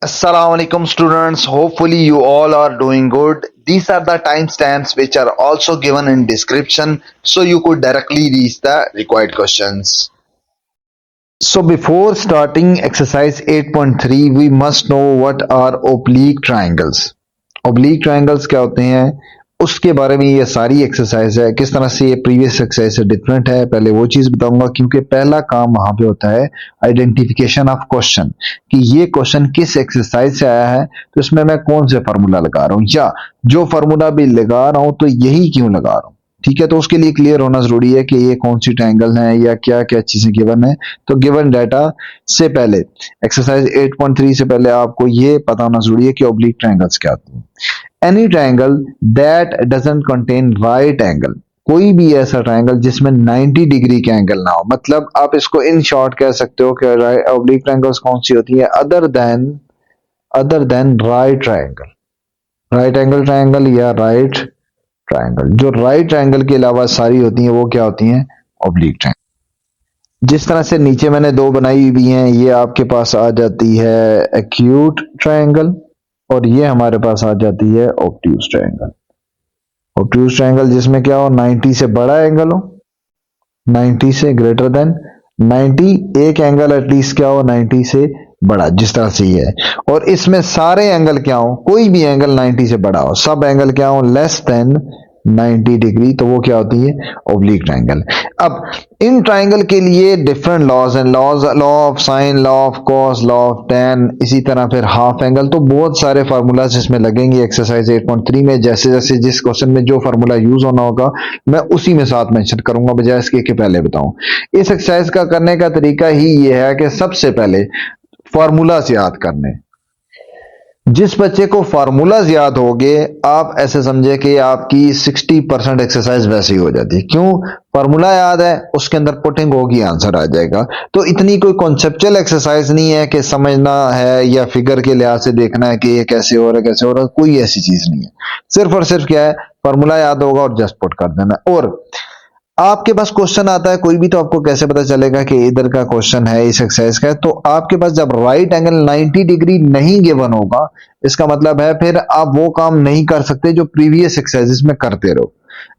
Assalamualaikum students. Hopefully you all are doing good. These are the timestamps which are also given in description so you could directly reach the required questions. So before starting exercise 8.3 we must know what are oblique triangles. Oblique triangles क्या होते हैं उसके बारे में ये सारी exercise है। किस तरह से ये प्रीवियस एक्सरसाइज से डिफरेंट है पहले वो चीज बताऊंगा, क्योंकि पहला काम वहां पे होता है आइडेंटिफिकेशन ऑफ क्वेश्चन कि ये क्वेश्चन किस एक्सरसाइज से आया है, तो इसमें मैं कौन से फार्मूला लगा रहा हूँ या जो फार्मूला भी लगा रहा हूँ तो यही क्यों लगा रहा हूँ। ठीक है, तो उसके लिए क्लियर होना जरूरी है कि ये कौन सी ट्रायंगल है या क्या क्या चीजें गिवन है। तो गिवन डाटा से पहले एक्सरसाइज 8.3 से पहले आपको ये पता होना जरूरी है कि ऑब्लिक ट्रायंगल्स क्या होते हैं। Any triangle that doesn't contain right angle, कोई भी ऐसा ट्रायंगल जिसमें 90 डिग्री का एंगल ना हो, मतलब आप इसको इन शॉर्ट कह सकते हो कि ऑब्लिक ट्रायंगल्स कौन सी होती है other than right triangle, right angle triangle या राइट ट्रायंगल। जो राइट ट्रायंगल के अलावा सारी होती हैं वो क्या होती हैं, ऑब्लिक ट्रायंगल। जिस तरह से नीचे मैंने दो बनाई हुई हैं, ये आपके पास आ जाती है एक्यूट ट्रायंगल और ये हमारे पास आ जाती है ऑब्ट्यूज ट्रायंगल। ऑब्ट्यूज ट्रायंगल जिसमें क्या हो, 90 से बड़ा एंगल हो, 90 से ग्रेटर देन 90, एक एंगल एटलीस्ट क्या हो 90 से बड़ा, जिस तरह से ये है। और इसमें सारे एंगल क्या हो, कोई भी एंगल 90 से बड़ा हो, सब एंगल क्या हो लेस देन 90 डिग्री, तो वो क्या होती है ओब्लिक ट्रायंगल। अब इन ट्रायंगल के लिए डिफरेंट लॉज हैं, law of sine, law of cos, law of ten, इसी तरह फिर हाफ एंगल। तो बहुत सारे फार्मूलाज इसमें लगेंगे एक्सरसाइज 8.3 में। जैसे जैसे जिस क्वेश्चन में जो फार्मूला यूज होना होगा मैं उसी में साथ मेंशन करूंगा, बजाय इसके कि पहले बताऊं। इस एक्सरसाइज का करने का तरीका ही ये है कि सबसे पहले फार्मूलाज याद करने। जिस बच्चे को फार्मूलाज याद होंगे आप ऐसे समझे कि आपकी 60% एक्सरसाइज वैसे ही हो जाती है। क्यों, फार्मूला याद है, उसके अंदर पुटिंग होगी, आंसर आ जाएगा। तो इतनी कोई कॉन्सेप्चुअल एक्सरसाइज नहीं है कि समझना है या फिगर के लिहाज से देखना है कि ये कैसे हो रहा है कैसे हो रहा है, कोई ऐसी चीज नहीं है। सिर्फ और सिर्फ क्या है, फार्मूला याद होगा और जस्ट पुट कर देना। और आपके पास क्वेश्चन आता है कोई भी, तो आपको कैसे पता चलेगा कि इधर का क्वेश्चन है इस एक्सरसाइज का है। तो आपके पास जब राइट एंगल 90 डिग्री नहीं गिवन होगा, इसका मतलब है फिर आप वो काम नहीं कर सकते जो प्रीवियस एक्सरसाइजेस में करते रहो।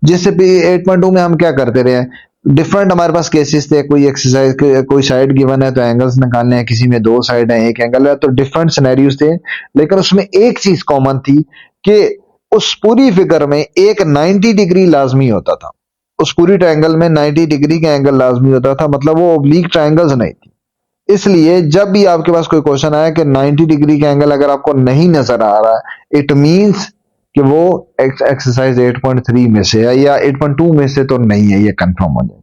जैसे 8.2 में हम क्या करते रहे, डिफरेंट हमारे पास केसेस थे। कोई एक्सरसाइज कोई साइड गिवन है तो एंगल्स निकालने हैं, किसी में दो साइड है एक एंगल है, तो डिफरेंट सिनेरियोज थे। लेकिन उसमें एक चीज कॉमन थी कि उस पूरी फिगर में एक 90 डिग्री लाजमी होता था। उस पूरी ट्रायंगल में 90 डिग्री का एंगल लाजमी होता था, मतलब वो ओब्लिक ट्रायंगल्स नहीं थी। इसलिए जब भी आपके पास कोई क्वेश्चन आया कि 90 डिग्री का एंगल अगर आपको नहीं नजर आ रहा है, इट मींस कि वो एक्सरसाइज 8.3 में से है या 8.2 में से तो नहीं है, ये कंफर्म हो जाए।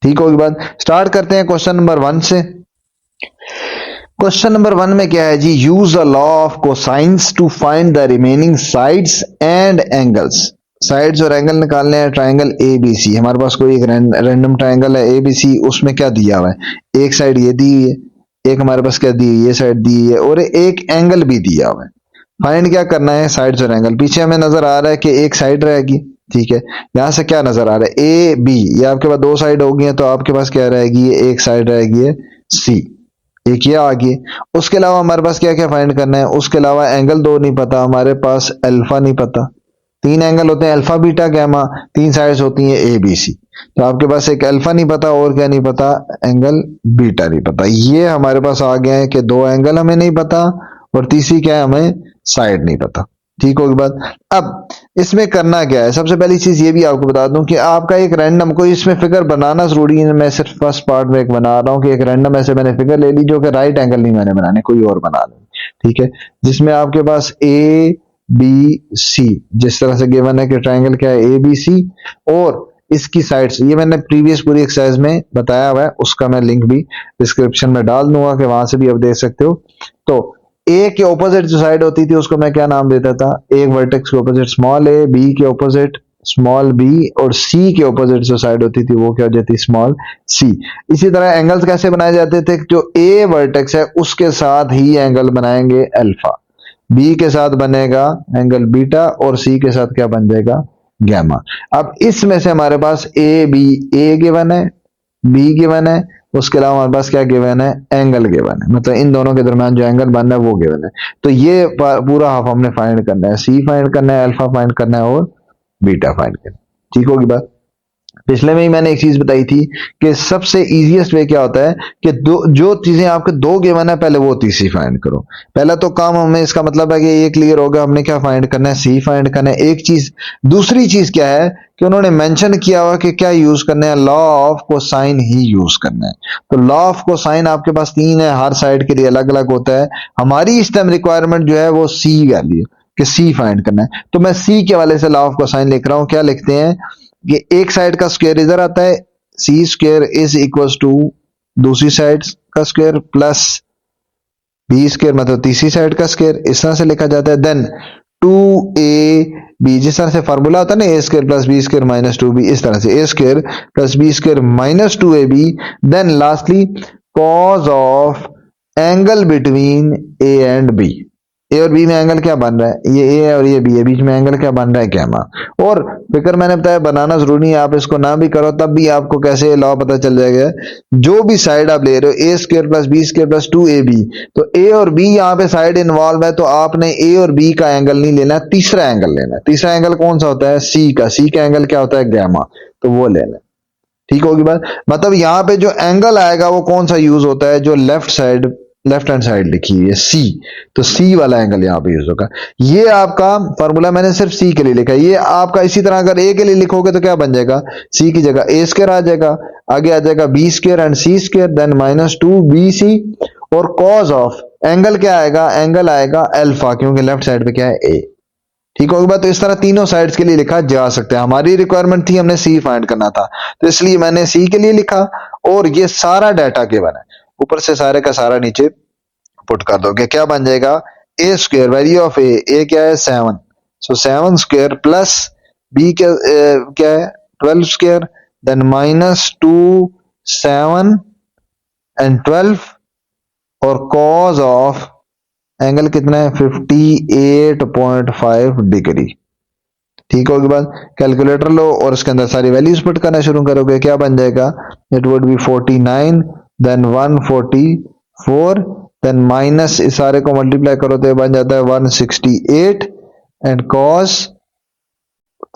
ठीक होगी बात। स्टार्ट करते हैं क्वेश्चन नंबर 1 से। क्वेश्चन नंबर 1 में क्या है जी, use the law of cosines to find the remaining sides and angles. Sides और एंगल निकालने हैं ट्रायंगल ए बी सी। हमारे पास कोई एक रैंडम ट्रायंगल है ए बी सी, उसमें क्या दिया हुआ है, एक साइड ये दी हुई है, एक हमारे पास क्या दी हुई है, ये साइड दी हुई है और एक एंगल भी दिया हुआ है। फाइंड क्या करना है, साइड्स और एंगल। पीछे हमें नजर आ रहा है कि एक साइड रहेगी, ठीक है। यहां से क्या नजर आ रहा है, ए बी, ये आपके पास दो साइड होगी, तो आपके पास क्या रहेगी, ये एक साइड रहेगी है सी, एक ये आ गई। उसके अलावा हमारे पास क्या क्या फाइंड करना है, उसके अलावा एंगल दो नहीं पता हमारे पास, अल्फा नहीं पता। तीन एंगल होते हैं अल्फा बीटा गैमा, तीन साइड्स होती हैं ए बी सी, तो आपके पास एक अल्फा नहीं पता और क्या नहीं पता, एंगल बीटा नहीं पता। ये हमारे पास आ गया है कि दो एंगल हमें नहीं पता और तीसरी क्या है, हमें साइड नहीं पता। ठीक होगी बात। अब इसमें करना क्या है, सबसे पहली चीज ये भी आपको बता दूं कि आपका एक रैंडम कोई इसमें फिगर बनाना जरूरी है। मैं सिर्फ फर्स्ट पार्ट में एक बना रहा हूं कि एक रैंडम ऐसे मैंने फिगर ले ली जो कि राइट एंगल नहीं मैंने बनाने, कोई और बना ले, ठीक है। जिसमें आपके पास ए बी सी, जिस तरह से गिवन है कि ट्रायंगल क्या है ए बी सी, और इसकी साइड्स ये मैंने प्रीवियस पूरी एक्सरसाइज में बताया हुआ है, उसका मैं लिंक भी डिस्क्रिप्शन में डाल दूंगा कि वहां से भी आप देख सकते हो। तो ए के ऑपोजिट जो साइड होती थी उसको मैं क्या नाम देता था, एक वर्टेक्स के ऑपोजिट स्मॉल ए, बी के ऑपोजिट स्मॉल बी और सी के ऑपोजिट जो साइड होती थी वो क्या हो जाती, स्मॉल सी। इसी तरह एंगल्स कैसे बनाए जाते थे, जो ए वर्टेक्स है उसके साथ ही एंगल बनाएंगे अल्फा, बी के साथ बनेगा एंगल बीटा और सी के साथ क्या बन जाएगा, गैमा। अब इसमें से हमारे पास ए बी, ए गिवन है, बी गिवन है, उसके अलावा हमारे पास क्या गिवन है, एंगल गिवन है, मतलब इन दोनों के दरमियान जो एंगल बन रहा है वो गिवन है। तो ये पूरा हाफ हमने फाइंड करना है, सी फाइंड करना है, अल्फा फाइंड करना है और बीटा फाइंड करना है। ठीक होगी बात। पिछले में ही मैंने एक चीज बताई थी कि सबसे इजीएस्ट वे क्या होता है कि जो चीजें आपके दो गिवन है पहले वो तीसरी फाइंड करो। पहला तो काम हमें इसका मतलब है कि ये क्लियर हो गया, हमने क्या फाइंड करना है, सी फाइंड करना है एक चीज। दूसरी चीज क्या है कि उन्होंने मेंशन किया हुआ कि क्या यूज करना है, law of cosine he use करना है। तो लॉ ऑफ कोसाइन आपके पास तीन है, हर साइड के लिए अलग अलग होता है। हमारी इस टाइम रिक्वायरमेंट जो है वो सी वैल्यू कि सी फाइंड करना है। तो मैं सी के वाले से लॉ ऑफ कोसाइन लिख रहा हूं। क्या लिखते हैं, ये एक साइड का स्क्वायर इधर आता है, सी स्क्वायर इज इक्वल टू दूसरी साइड का स्क्वायर प्लस बी स्क्वायर, मतलब तीसरी साइड का स्क्वायर, इस तरह से लिखा जाता है। देन 2ab, जिस तरह से फार्मूला होता है ना, A square plus B square minus 2b, इस तरह से A square plus B square minus 2ab। Then lastly cos of angle between A and B. A और बी में एंगल क्या बन रहा है, ये ए है और ये बी है, बीच में एंगल क्या बन रहा है, गैमा। और फिक्र मैंने बताया बनाना जरूरी है, आप इसको ना भी करो तब भी आपको कैसे लॉ पता चल जाएगा। जो भी साइड आप ले रहे हो, A square plus B square plus 2ab, तो ए और बी यहाँ पे साइड इन्वॉल्व है, तो आपने ए और बी का एंगल नहीं लेना, तीसरा एंगल लेना है। तीसरा एंगल कौन सा होता है, सी का। सी का एंगल क्या होता है, गैमा, तो वो लेना है। ठीक होगी बात। मतलब यहाँ पे जो एंगल आएगा वो कौन सा यूज होता है, जो लेफ्ट हैंड साइड लिखी हुई है सी, तो सी वाला एंगल यहाँ पे यूज होगा। ये आपका फॉर्मूला मैंने सिर्फ सी के लिए लिखा है। ये आपका इसी तरह अगर ए के लिए लिखोगे तो क्या बन जाएगा, सी की जगह ए स्क्वायर आ जाएगा, आगे आ जाएगा B square and C square, then minus 2bc, और कॉज ऑफ एंगल क्या आएगा, एंगल आएगा अल्फा, क्योंकि लेफ्ट साइड पे क्या है, ए। ठीक होगी बात। तो इस तरह तीनों साइड्स के लिए लिखा जा सकता है। हमारी रिक्वायरमेंट थी, हमने सी फाइंड करना था, तो इसलिए मैंने सी के लिए लिखा। और ये सारा डाटा गिवन है, ऊपर से सारे का सारा नीचे पुट कर दोगे, क्या बन जाएगा, ए स्क्वायर वैल्यू ऑफ ए क्या है 7, सो 7 स्क्वायर प्लस बी क्या है 12 स्क्वायर, देन माइनस 2 7 एंड 12, और कॉज ऑफ एंगल कितना है 58.5 डिग्री। ठीक होगी बात। कैलकुलेटर लो और उसके अंदर सारी वैल्यूज पुट करना शुरू करोगे, क्या बन जाएगा, it would be 49, then 144, then minus इस सारे को मल्टीप्लाई करो तो बन जाता है 168, एंड कॉस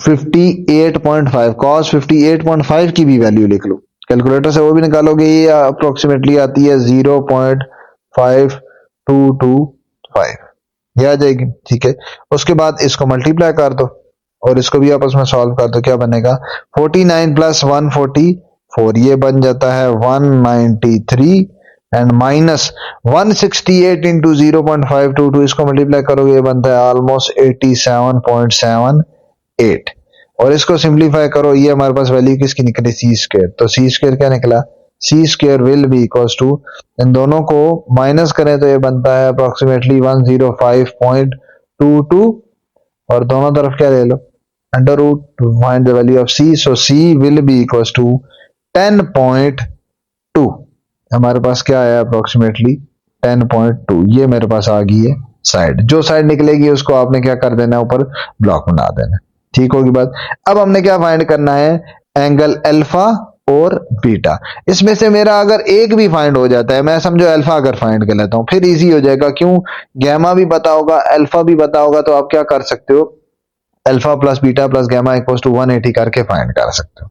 58.5, कॉस 58.5 की भी वैल्यू लिख लो, कैलकुलेटर से वो भी निकालोगे, ये अप्रोक्सीमेटली आती है 0.5225, ये आ जाएगी। ठीक है, उसके बाद इसको मल्टीप्लाई कर दो और इसको भी आपस में सॉल्व कर दो, क्या बनेगा 49 प्लस 144, ये बन जाता है 193, एंड माइनस 168 इंटू 0.522, इसको मल्टीप्लाई करोगे ये बनता है ऑलमोस्ट 87.78, और इसको सिंप्लीफाई करो, ये हमारे पास वैल्यू किसकी निकली, सी स्क्वायर। तो सी स्क्वायर क्या निकला, C square will be equals to, इन दोनों को माइनस करें तो ये बनता है अप्रोक्सीमेटली 105.22, और दोनों तरफ क्या ले लो, under root to find the value of C, so C will be equals to 10.2। हमारे पास क्या आया अप्रोक्सीमेटली 10.2, ये मेरे पास आ गई है साइड। जो साइड निकलेगी उसको आपने क्या कर देना, ऊपर ब्लॉक बना देना। ठीक होगी बात। अब हमने क्या फाइंड करना है, एंगल अल्फा और बीटा। इसमें से मेरा अगर एक भी फाइंड हो जाता है, मैं समझो अल्फा अगर फाइंड कर लेता हूं, फिर इजी हो जाएगा, क्यों, गैमा भी पता होगा, अल्फा भी पता होगा, तो आप क्या कर सकते हो, alpha plus beta plus gamma equals to 180 करके फाइंड कर सकते हो।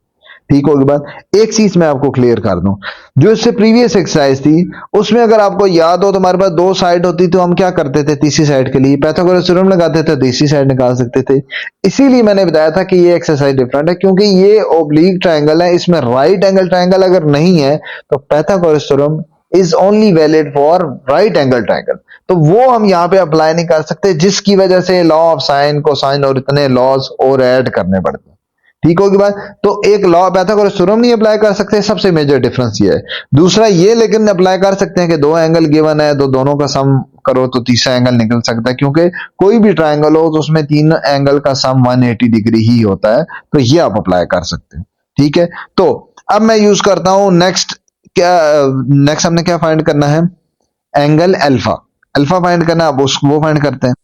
ठीक होगी बात। एक चीज मैं आपको क्लियर कर दूं, जो इससे प्रीवियस एक्सरसाइज थी उसमें अगर आपको याद हो तो हमारे पास दो साइड होती, तो हम क्या करते थे, तीसरी साइड के लिए पाइथागोरस थ्योरम लगाते थे, तीसरी साइड निकाल सकते थे। इसीलिए मैंने बताया था कि ये एक्सरसाइज डिफरेंट है, क्योंकि ये ओब्लिक ट्रायंगल है, इसमें राइट एंगल ट्रायंगल अगर नहीं है तो Pythagoras theorem is only valid for right angle triangle, तो वो हम यहाँ पे अप्लाई नहीं कर सकते, जिसकी वजह से लॉ ऑफ साइन कोसाइन और इतने लॉज और ऐड करने पड़ते हैं। ठीक होगी बात। तो एक लॉ पाइथागोरस थ्योरम नहीं अप्लाई कर सकते, सबसे मेजर डिफरेंस ये है। दूसरा ये लेकिन अप्लाई कर सकते हैं कि दो एंगल गिवन है तो दोनों का सम करो तो तीसरा एंगल निकल सकता है, क्योंकि कोई भी ट्रायंगल हो तो उसमें तीन एंगल का सम 180 डिग्री ही होता है, तो ये आप अप्लाई कर सकते हैं। ठीक है, तो अब मैं यूज करता हूं नेक्स्ट हमने क्या फाइंड करना है, एंगल अल्फा। अल्फा फाइंड करना, अब वो फाइंड करते हैं।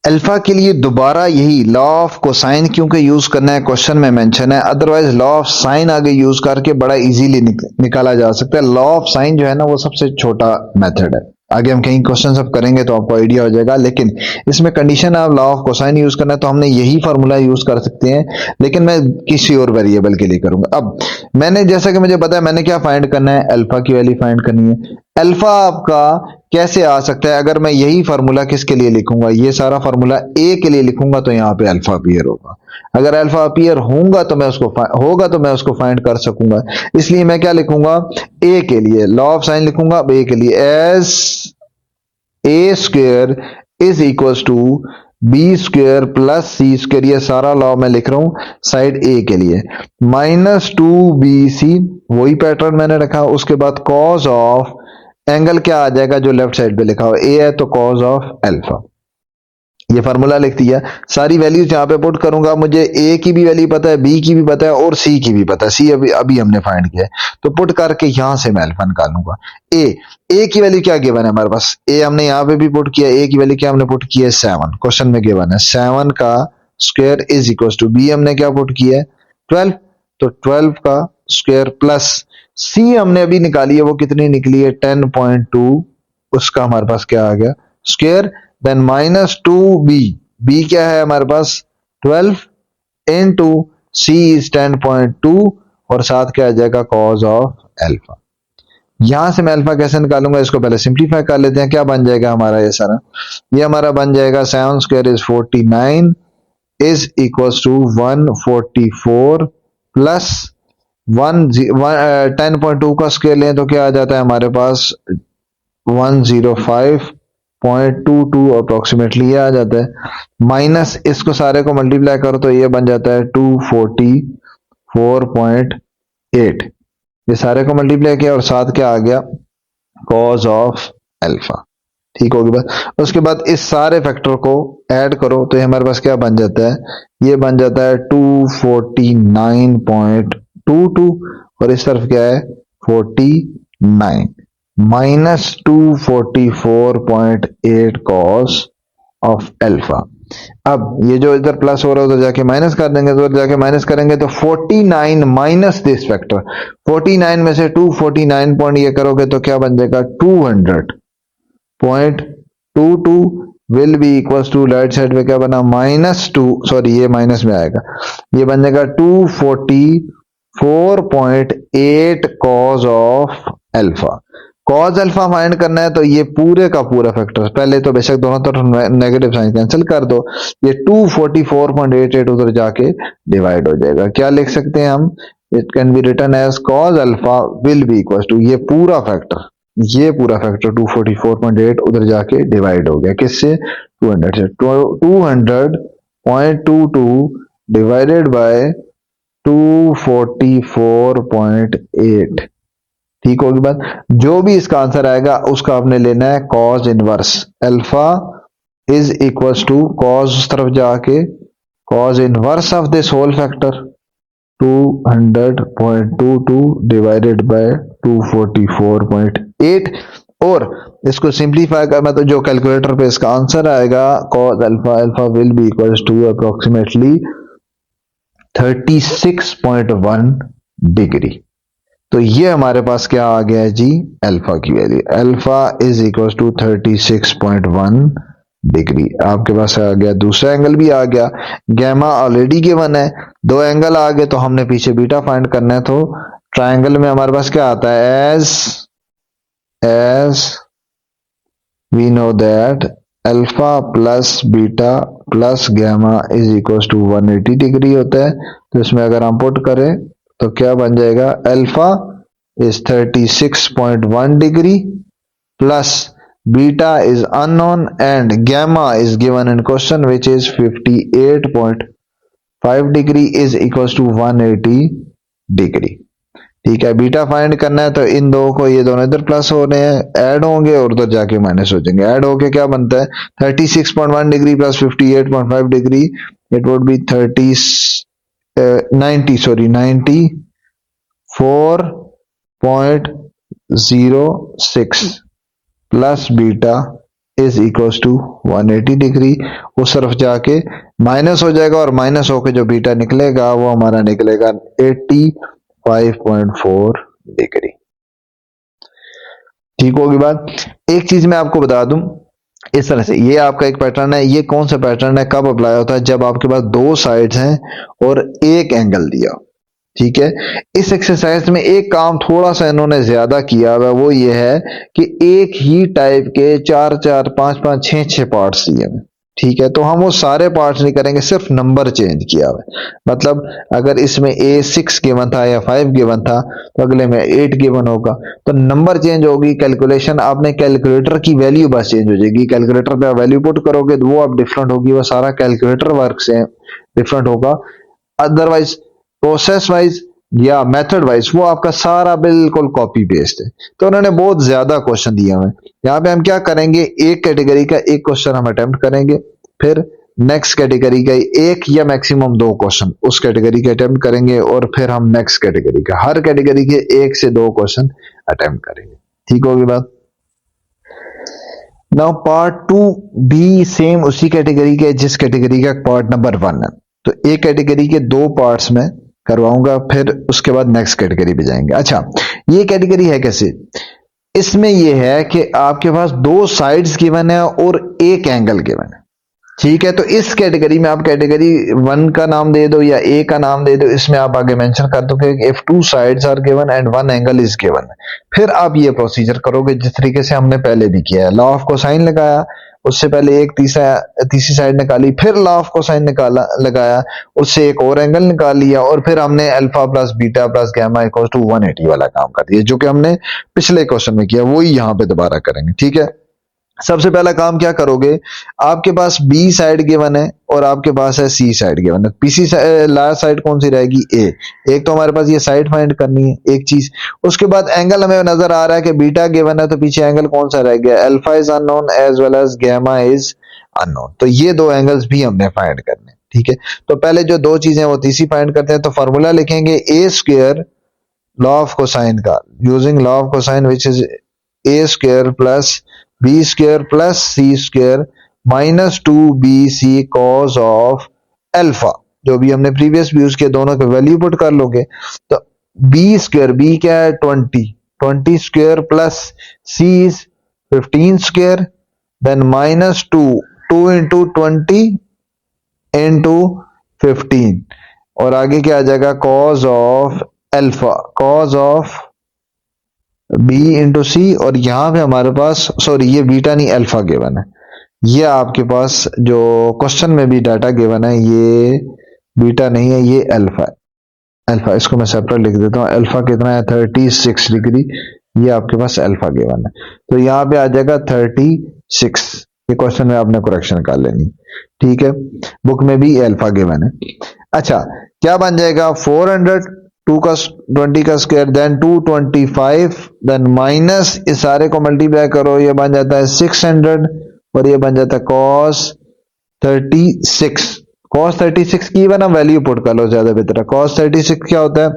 अल्फा के लिए दोबारा यही लॉ ऑफ कोसाइन क्योंकि यूज करना है, क्वेश्चन में मेंशन है, अदरवाइज लॉ ऑफ साइन आगे यूज करके बड़ा इजीली निकाला जा सकता है। लॉ ऑफ साइन जो है ना वो सबसे छोटा मेथड है, आगे हम कहीं क्वेश्चन सब करेंगे तो आपको आइडिया हो जाएगा, लेकिन इसमें कंडीशन आप लॉ ऑफ कोसाइन यूज करना है तो हमने यही फार्मूला यूज कर सकते हैं, लेकिन मैं किसी और वेरिएबल के लिए करूंगा। अब मैंने जैसा कि मुझे पता है मैंने क्या फाइंड करना है, अल्फा की वैल्यू फाइंड करनी है। अल्फा आपका कैसे आ सकता है, अगर मैं यही फार्मूला किसके लिए लिखूंगा, ये सारा फार्मूला ए के लिए लिखूंगा तो यहाँ पे अल्फा अपीयर होगा। अगर अल्फा अपीयर होगा तो मैं उसको फाइंड कर सकूंगा, इसलिए मैं क्या लिखूंगा, ए के लिए लॉ ऑफ साइन लिखूंगा, ए के लिए as A square is equal to B square plus C square, ये सारा लॉ मैं लिख रहा हूं साइड ए के लिए, माइनस 2bc, वही पैटर्न मैंने रखा। उसके बाद कॉज ऑफ एंगल क्या आ जाएगा जो लेफ्ट साइड पे लिखा हो, ए है तो कॉज ऑफ अल्फा, ये फार्मूला लिख दिया। सारी वैल्यूज यहाँ पे पुट करूंगा, मुझे ए की भी वैल्यू पता है, बी की भी पता है और सी की भी पता है, सी अभी हमने फाइंड किया है, तो पुट करके यहां से मैं अल्फा निकालूंगा। ए की वैल्यू क्या गिवन है हमारे पास, ए हमने यहाँ पे भी पुट किया, ए की वैल्यू क्या हमने पुट किया है 7, क्वेश्चन में गिवन है 7 का square is equal to, B हमने क्या पुट किया है 12, तो 12 का स्क्वायर प्लस सी हमने अभी निकाली है, वो कितनी निकली है 10.2, उसका हमारे पास क्या आ गया square, then minus 2b, b क्या है हमारे पास 12 इनटू c इज 10.2 और साथ क्या आ जाएगा कॉज ऑफ अल्फा। यहां से मैं अल्फा कैसे निकालूंगा, इसको पहले सिंप्लीफाई कर लेते हैं, क्या बन जाएगा हमारा ये सारा, ये हमारा बन जाएगा 7 square is 49 is equal to 144 plus 10.2 का स्क्वायर लें तो क्या आ जाता है हमारे पास 105.22 अप्रोक्सीमेटली ये आ जाता है, माइनस इसको सारे को मल्टीप्लाई करो तो ये बन जाता है 244.8, ये सारे को मल्टीप्लाई किया और साथ क्या आ गया कॉज ऑफ अल्फा। ठीक होगी बात। उसके बाद इस सारे फैक्टर को ऐड करो तो ये हमारे पास क्या बन जाता है, ये बन जाता है 249.22 और इस तरफ क्या है 49 माइनस 244.8 कॉस ऑफ अल्फा। अब ये जो इधर प्लस हो रहा है उधर जाके माइनस कर देंगे, तो जाके माइनस करेंगे तो 49 माइनस दिस फैक्टर, 49 में से 249 पॉइंट ये करोगे तो क्या बन जाएगा 200.22 will be equal to, right side पे क्या बना -2, सॉरी ये माइनस में आएगा, ये बन जाएगा 244.8 cause of alpha. Cause alpha find करना है तो ये पूरे का पूरा फैक्टर, पहले तो बेशक दोनों तरफ नेगेटिव साइन कैंसिल कर दो, ये 244.88 उधर जाके डिवाइड हो जाएगा, क्या लिख सकते हैं हम, it can be written as cos alpha will be equal to, ये पूरा फैक्टर 244.8 उधर जाके डिवाइड हो गया किससे 200 से, 200.22 डिवाइडेड बाय 244.8, ठीक होगी बात। जो भी इसका आंसर आएगा उसका आपने लेना है cos inverse, alpha is equal to cos उस तरफ जाके cos inverse of this whole factor 200.22 divided by 244.8 और इसको सिंप्लीफाई करना तो जो कैलकुलेटर पे इसका आंसर आएगा cos alpha alpha will be equal to approximately 36.1 degree. तो ये हमारे पास क्या आ गया है जी अल्फा की value, alpha is equal to 36.1 degree. आपके पास आ गया दूसरा एंगल भी आ गया, गैमा ऑलरेडी गिवन है, दो एंगल आ गए तो हमने पीछे बीटा फाइंड करना है, तो ट्रायंगल में हमारे पास क्या आता है as we know that alpha plus beta plus gamma is equal to 180 degree होता है, तो इसमें अगर हम पुट करें तो क्या बन जाएगा alpha is 36.1 degree plus beta is unknown and gamma is given in question which is 58.5 degree is equals to 180 degree. ठीक है, बीटा फाइंड करना है तो इन दो को, ये दोनों इधर प्लस हो रहे हैं, ऐड होंगे और उधर जाके माइनस हो जाएंगे, ऐड होके क्या बनता है 36.1 degree plus 58.5 degree, it would be 94.06 plus beta is equals to 180 degree. उस तरफ जाके माइनस हो जाएगा और माइनस होके जो बीटा निकलेगा वो हमारा निकलेगा 85.4 डिग्री। ठीक होगी बात। एक चीज मैं आपको बता दूं, इस तरह से ये आपका एक पैटर्न है। ये कौन सा पैटर्न है, कब अप्लाई होता है, जब आपके पास दो साइड्स हैं और एक एंगल दिया। ठीक है, इस एक्सरसाइज में एक काम थोड़ा सा इन्होंने ज्यादा किया हुआ, वो ये है कि एक ही टाइप के चार चार पांच पांच छह छह पार्ट्स दिए हैं। ठीक है, तो हम वो सारे पार्ट्स नहीं करेंगे, सिर्फ नंबर चेंज किया हुआ है। मतलब अगर इसमें ए 6 गिवन था या 5 गिवन था तो अगले में 8 गिवन होगा, तो नंबर चेंज होगी, कैलकुलेशन आपने कैलकुलेटर की वैल्यू बस चेंज हो जाएगी। कैलकुलेटर पे वैल्यू पुट करोगे तो वो अब डिफरेंट होगी, वो सारा कैलकुलेटर वर्क से डिफरेंट होगा। अदरवाइज प्रोसेस वाइज या मेथड वाइज वो आपका सारा बिल्कुल कॉपी पेस्ट है। तो उन्होंने बहुत ज्यादा क्वेश्चन दिया हुआ है। यहाँ पे हम क्या करेंगे, एक कैटेगरी का एक क्वेश्चन हम अटेम्प्ट करेंगे, फिर नेक्स्ट कैटेगरी का एक या मैक्सिमम दो क्वेश्चन उस कैटेगरी के अटेम्प्ट करेंगे, और फिर हम नेक्स्ट कैटेगरी का हर कैटेगरी के एक से दो क्वेश्चन अटेम्प्ट करेंगे। ठीक होगी बात। नाउ पार्ट 2 भी सेम उसी कैटेगरी के जिस कैटेगरी का पार्ट नंबर 1 है। तो एक कैटेगरी के दो पार्ट्स में करवाऊंगा, फिर उसके बाद नेक्स्ट कैटेगरी पे जाएंगे। अच्छा, ये कैटेगरी है कैसे, इसमें यह है कि आपके पास दो साइड्स गिवन है और एक एंगल गिवन है। ठीक है, तो इस कैटेगरी में आप कैटेगरी 1 का नाम दे दो या ए का नाम दे दो, इसमें आप आगे मेंशन कर दो कि if two sides are given and one angle is given. फिर आप ये प्रोसीजर करोगे जिस तरीके से हमने पहले भी किया है। लॉ ऑफ कोसाइन लगाया, उससे पहले एक तीसरी साइड निकाली, फिर लॉ ऑफ कोसाइन निकाला लगाया, उससे एक और एंगल निकाल लिया, और फिर हमने alpha plus beta plus gamma equal to 180 वाला काम कर दिया, जो कि हमने पिछले क्वेश्चन में किया, वही यहाँ पे दोबारा करेंगे। ठीक है, सबसे पहला काम क्या करोगे, आपके पास बी साइड गिवन है और आपके पास है सी साइड गिवन है। पीसी लास्ट साइड कौन सी रहेगी, ए। एक तो हमारे पास ये साइड फाइंड करनी है एक चीज। उसके बाद एंगल हमें नजर आ रहा है कि बीटा गिवन है, तो पीछे एंगल कौन सा रह गया, alpha is unknown as well as gamma is unknown. तो ये दो एंगल्स भी हमने फाइंड करने। ठीक है, तो पहले जो दो चीजें वो तीसरी फाइंड करते हैं। तो फॉर्मूला लिखेंगे A square law of cosine का, using law of cosine which is A square plus B square plus C square minus 2bc cos of alpha. जो भी हमने प्रीवियस भी यूज किया, दोनों के वैल्यू पुट कर लोगे। तो बी स्क्वायर, बी क्या है 20 square plus C is 15 square, then minus 2 into 20 into 15, और आगे क्या आ जाएगा cos of alpha, cos of B into C. और यहां पे हमारे पास, सॉरी ये बीटा नहीं अल्फा गिवन है, ये आपके पास जो क्वेश्चन में भी डाटा गिवन है ये बीटा नहीं है, ये अल्फा है। अल्फा इसको मैं सेपरेट लिख देता हूँ। अल्फा कितना है 36 डिग्री, ये आपके पास अल्फा गिवन है। तो यहाँ पे आ जाएगा 36, ये क्वेश्चन में आपने करेक्शन कर लेनी। ठीक है, बुक में भी अल्फा गिवन है। अच्छा, क्या बन जाएगा 400, 2 का 20 का स्क्वायर, देन 225, देन माइनस इस सारे को मल्टीप्लाई करो, ये बन जाता है 600, और ये बन जाता है cos 36। cos 36 की बना वैल्यू पुट कर लो, ज्यादा बेहतर है। cos 36 क्या होता है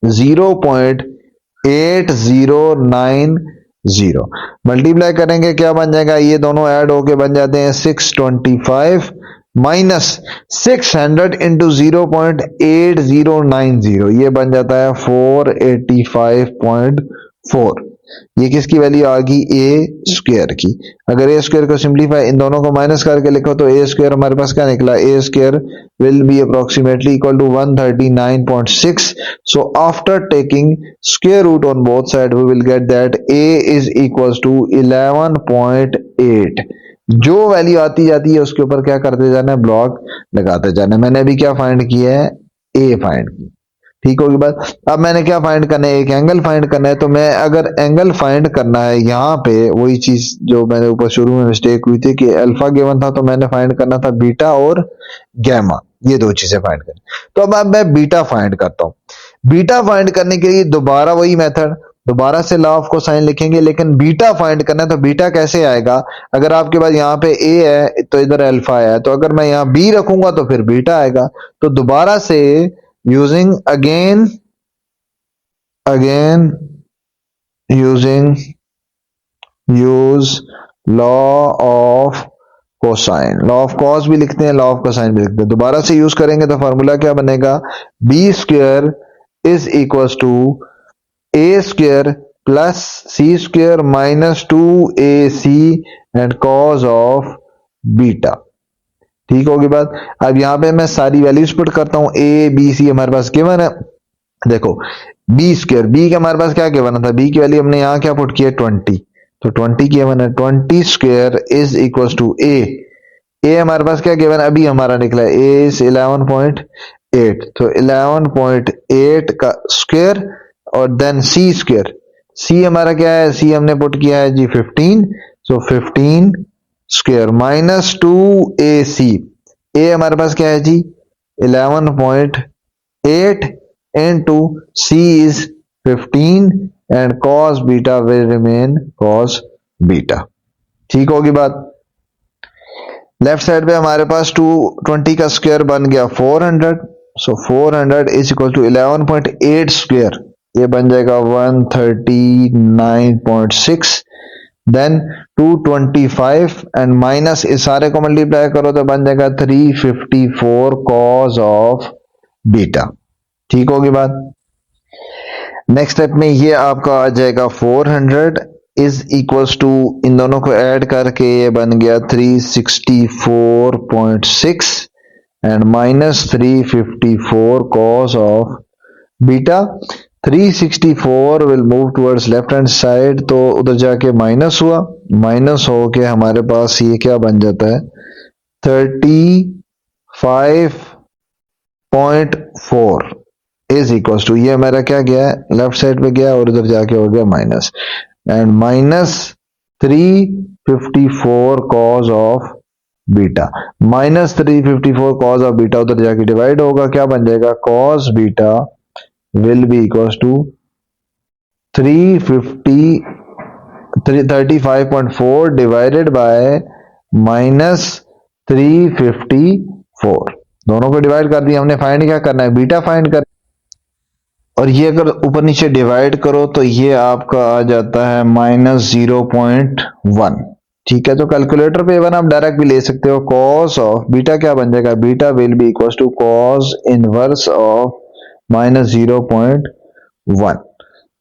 0.8090, मल्टीप्लाई करेंगे क्या बन जाएगा, ये दोनों ऐड होके बन जाते हैं 625 माइनस 600 इंटू 0.8090, ये बन जाता है 485.4। ये किसकी वैल्यू आ गई, ए स्क्वायर की। अगर ए स्क्वायर को सिंप्लीफाई इन दोनों को माइनस करके लिखो तो ए स्क्वायर हमारे पास क्या निकला, A square will be approximately equal to 139.6। So after taking square root on both side we will get that A is equal to 11.8। जो वैल्यू आती जाती है उसके ऊपर क्या करते जाना है, ब्लॉक लगाते जाना है। मैंने अभी क्या फाइंड किया है, ए फाइंड की। ठीक होगी बात। अब मैंने क्या फाइंड करना है, एक एंगल फाइंड करना है। तो मैं अगर एंगल फाइंड करना है, यहाँ पे वही चीज जो मैंने ऊपर शुरू में मिस्टेक हुई थी कि अल्फा गिवन था, तो मैंने फाइंड करना था बीटा और गैमा, ये दो चीजें फाइंड करनी। तो अब मैं बीटा फाइंड करता हूँ। बीटा फाइंड करने के लिए दोबारा वही मेथड, दोबारा से लॉ ऑफ कोसाइन लिखेंगे, लेकिन बीटा फाइंड करना है। तो बीटा कैसे आएगा, अगर आपके पास यहाँ पे ए है तो इधर अल्फा है, तो अगर मैं यहाँ बी रखूंगा तो फिर बीटा आएगा। तो दोबारा से using again using use law of cosine, law of cos भी लिखते हैं, लॉ ऑफ कोसाइन भी लिखते हैं। दोबारा से यूज करेंगे तो फार्मूला क्या बनेगा, B square is equal to A square plus C square minus 2ac and cos of beta. ठीक होगी बात। अब यहां पे मैं सारी वैल्यूज पुट करता हूं, ए बी सी हमारे पास गिवन है। देखो बी स्क्वायर, बी के हमारे पास क्या गिवन था, बी की वैल्यू हमने यहां क्या पुट किया 20, तो 20 गिवन है। 20 स्क्वायर इज इक्वल टू ए हमारे पास क्या गिवन अभी हमारा निकला है, ए इज 11.8, तो 11.8 का स्क्वायर और देन सी स्क्वायर, सी हमारा क्या है, सी हमने पुट किया है जी 15, सो 15 स्क्वायर माइनस 2ac, ए हमारे पास क्या है जी 11.8 into c is 15 and cos beta will remain cos beta। ठीक होगी बात। लेफ्ट साइड पे हमारे पास 220 का स्क्वायर बन गया 400, सो 400 इज इक्वल टू 11.8 स्क्वायर, ये बन जाएगा 139.6, देन 225 एंड माइनस इस सारे को मल्टीप्लाई करो तो बन जाएगा 354 कॉस ऑफ बीटा। ठीक होगी बात। नेक्स्ट स्टेप में ये आपका आ जाएगा 400 इज इक्वल्स टू, इन दोनों को ऐड करके ये बन गया 364.6 and minus 354 cos of beta. 364 will move towards left hand side, तो उधर जाके माइनस हुआ, माइनस हो के हमारे पास ये क्या बन जाता है 35.4 इज इक्वल टू, ये हमारा क्या गया लेफ्ट साइड पे गया और उधर जाके हो गया minus, and minus 354 cos of beta, minus 354 cos of beta उधर जाके डिवाइड होगा, क्या बन जाएगा cos beta will be equals to 35.4 divided by minus 354, दोनों को डिवाइड कर दिया हमने। फाइंड क्या करना है, बीटा फाइंड कर, और ये अगर ऊपर नीचे डिवाइड करो तो ये आपका आ जाता है -0.1। ठीक है, तो कैलकुलेटर पे इवन आप डायरेक्ट भी ले सकते हो। कॉस ऑफ बीटा क्या बन जाएगा, beta will be equal to cos inverse of -0.1,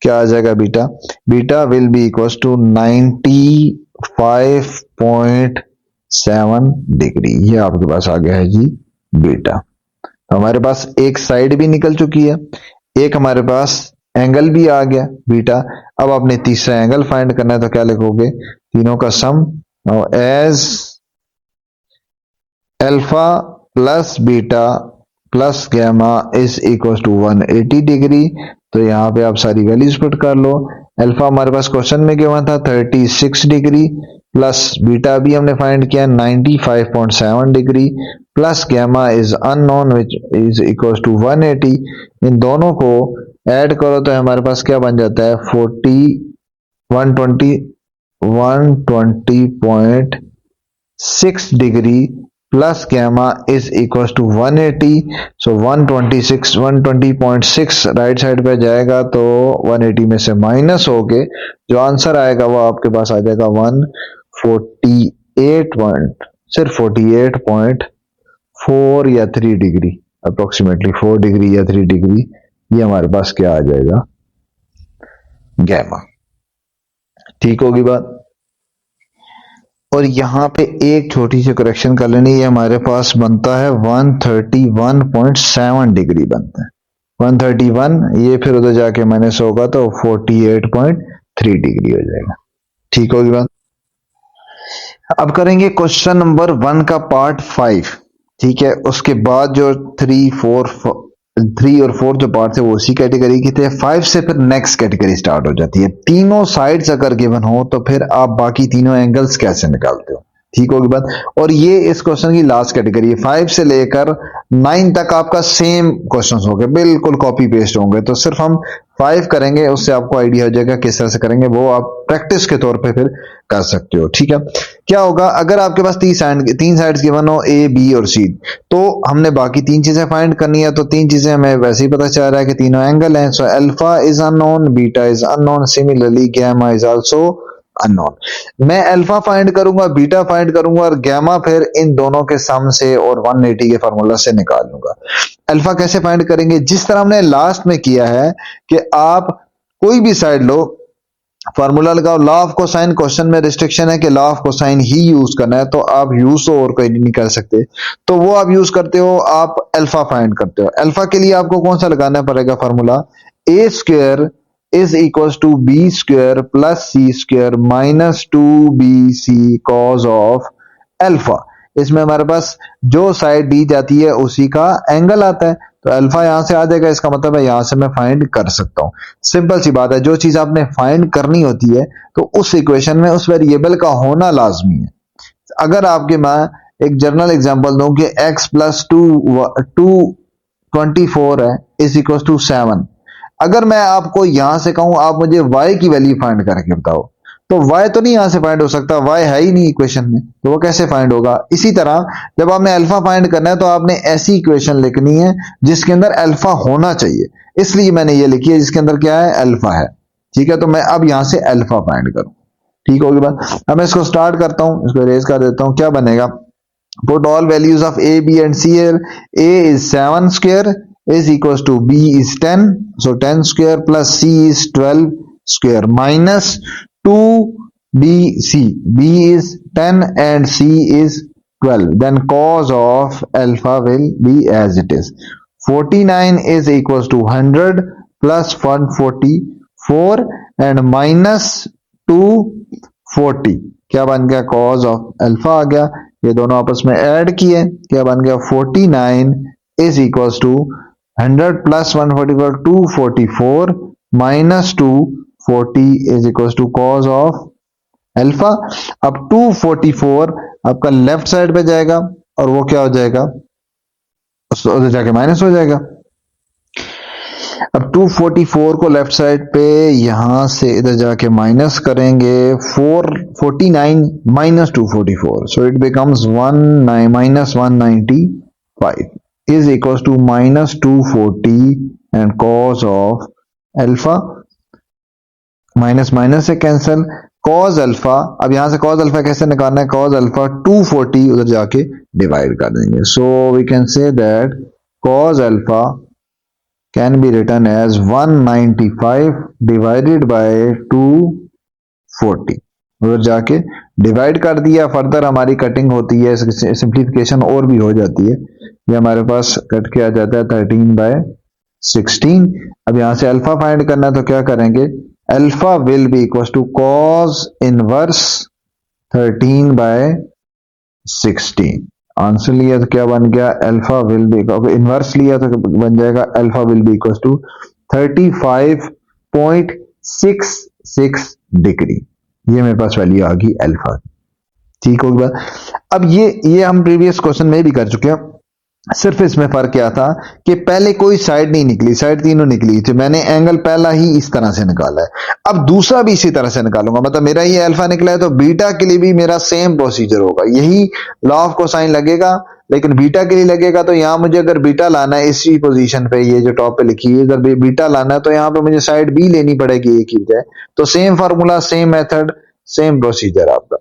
क्या आ जाएगा beta, beta will be equal to 95.7 degree, ये आपके पास आ गया है जी बीटा। तो हमारे पास एक साइड भी निकल चुकी है, एक हमारे पास एंगल भी आ गया बीटा। अब आपने तीसरा एंगल फाइंड करना है, तो क्या लिखोगे, तीनों का sum as alpha plus beta plus gamma is equal to 180 degree. तो यहाँ पे आप सारी वैल्यूज पुट कर लो। अल्फा हमारे पास क्वेश्चन में क्या हुआ था 36 डिग्री, प्लस बीटा भी हमने फाइंड किया 95.7 degree, plus gamma is unknown which is equal to 180। इन दोनों को ऐड करो तो हमारे पास क्या बन जाता है 120.6 degree plus gamma is equal to 180, so 120.6 right side पे जाएगा तो 180 में से माइनस हो के जो आंसर आएगा वो आपके पास आ जाएगा 48.4 या 3 डिग्री, अप्रोक्सीमेटली 4 डिग्री या 3 डिग्री, ये हमारे पास क्या आ जाएगा गैमा। ठीक होगी बात। और यहाँ पे एक छोटी सी करेक्शन कर लेनी, ये हमारे पास बनता है 131.7 डिग्री बनता है, 131, ये फिर उधर जाके माइनस होगा तो 48.3 डिग्री हो जाएगा। ठीक होगी बात। अब करेंगे क्वेश्चन नंबर 1 का पार्ट 5। ठीक है, उसके बाद जो 3 और 4 जो पार्ट थे वो उसी कैटेगरी के थे। 5 से फिर नेक्स्ट कैटेगरी स्टार्ट हो जाती है। तीनों साइड्स अगर गिवन हो तो फिर आप बाकी तीनों एंगल्स कैसे निकालते हो। ठीक होगी बात। और ये इस क्वेश्चन की लास्ट कैटेगरी है। 5 से लेकर 9 तक आपका सेम क्वेश्चंस होंगे, बिल्कुल कॉपी पेस्ट होंगे। तो सिर्फ हम 5 करेंगे, उससे आपको आइडिया हो जाएगा किस तरह से करेंगे, वो आप प्रैक्टिस के तौर पे फिर कर सकते हो। ठीक है, क्या होगा अगर आपके पास तीन साइड्स गिवन हो ए बी और सी, तो हमने बाकी 3 चीजें फाइंड करनी है। तो 3 चीजें हमें वैसे ही पता चल रहा है कि तीनों एंगल हैं। So alpha is unknown, beta is unknown, similarly gamma is also unknown. मैं अल्फा फाइंड करूंगा, बीटा फाइंड करूंगा और गैमा फिर इन दोनों के सम से और 180 के फार्मूला से निकाल लूंगा। अल्फा कैसे फाइंड करेंगे? जिस तरह हमने लास्ट में किया है कि आप कोई भी साइड लो, फार्मूला लगाओ, लॉ ऑफ कोसाइन, क्वेश्चन में रिस्ट्रिक्शन है कि law of cosine he use करना है, तो आप यूज तो और कोई नहीं कर सकते, तो वो आप यूज करते हो, आप अल्फा फाइंड करते हो। अल्फा के लिए आपको कौन सा लगाना पड़ेगा formula? A square is equal to B square plus C square minus 2bc cos of alpha. इसमें हमारे पास जो साइड दी जाती है उसी का एंगल आता है, तो अल्फा यहां से आ जाएगा, इसका मतलब है यहां से मैं फाइंड कर सकता हूं। सिंपल सी बात है, जो चीज आपने फाइंड करनी होती है तो उस इक्वेशन में उस वेरिएबल का होना लाजमी है। अगर आपके मैं एक जनरल एग्जांपल दूं कि x प्लस 224 है इज इक्वल टू 7, अगर मैं आपको यहां से कहूं आप मुझे y की वैल्यू फाइंड करके बताओ, तो y तो नहीं यहां से फाइंड हो सकता, y है ही नहीं इक्वेशन में, तो वो कैसे फाइंड होगा? इसी तरह जब आपने अल्फा फाइंड करना है तो आपने ऐसी इक्वेशन लिखनी है जिसके अंदर अल्फा होना चाहिए, इसलिए मैंने ये लिखी है जिसके अंदर क्या है? अल्फा है। ठीक है, तो मैं अब यहां से अल्फा फाइंड करूं। ठीक होगी बात। अब मैं इसको स्टार्ट करता हूं, इसको इरेज कर देता हूं। क्या बनेगा? Put all values of a b and c here. a is 7 square is equals to b is 10, so 10 square plus c is 12 square minus 2bc, b is 10 and c is 12, then cos of alpha will be as it is. 49 is equals to 100 plus 144 and minus 240, क्या बन गया? cos of alpha आ गया। ये दोनों आपस में add किए, क्या बन गया? 49 is equal to 100 plus 144 244 minus 240 is equal to cos of alpha. अब 244 आपका लेफ्ट साइड पे जाएगा और वो क्या हो जाएगा? उधर जाके माइनस हो जाएगा। अब 244 को लेफ्ट साइड पे यहां से इधर जाके माइनस करेंगे, 449 minus 244, so it becomes 1 minus 195 is equal to minus 240 and cos of alpha, minus minus से कैंसिल, कॉस अल्फा। अब यहां से कॉस अल्फा कैसे निकालना है? कॉस अल्फा 240 उधर जाके डिवाइड कर देंगे, so we can say that cos alpha can be written as 195 divided by 240, उधर जाके डिवाइड कर दिया। फर्दर हमारी कटिंग होती है, सिंप्लीफिकेशन और भी हो जाती है, ये हमारे पास कट के आ जाता है 13/16। अब यहां से अल्फा फाइंड करना है तो क्या करेंगे? Alpha will be equal to cos inverse 13/16। Answer लिया तो क्या बन गया? अल्फा विल बी, इनवर्स लिया तो बन जाएगा alpha will be equal to 35.66 degree. ये मेरे पास वैल्यू आ गई अल्फा। ठीक होगी बात। अब ये हम प्रीवियस क्वेश्चन में भी कर चुके हैं, सिर्फ इसमें फर्क क्या था कि पहले कोई साइड नहीं निकली, साइड तीनों निकली थी, मैंने एंगल पहला ही इस तरह से निकाला है, अब दूसरा भी इसी तरह से निकालूंगा। मतलब मेरा ये अल्फा निकला है तो बीटा के लिए भी मेरा सेम प्रोसीजर होगा, यही लॉ ऑफ कोसाइन लगेगा, लेकिन बीटा के लिए लगेगा। तो यहाँ मुझे अगर बीटा लाना है इसी पोजीशन पे, ये जो टॉप पे लिखी है, अगर बीटा लाना है तो यहाँ पे मुझे साइड बी लेनी पड़ेगी एक ही बजाय। तो same formula, same method, same procedure आपका।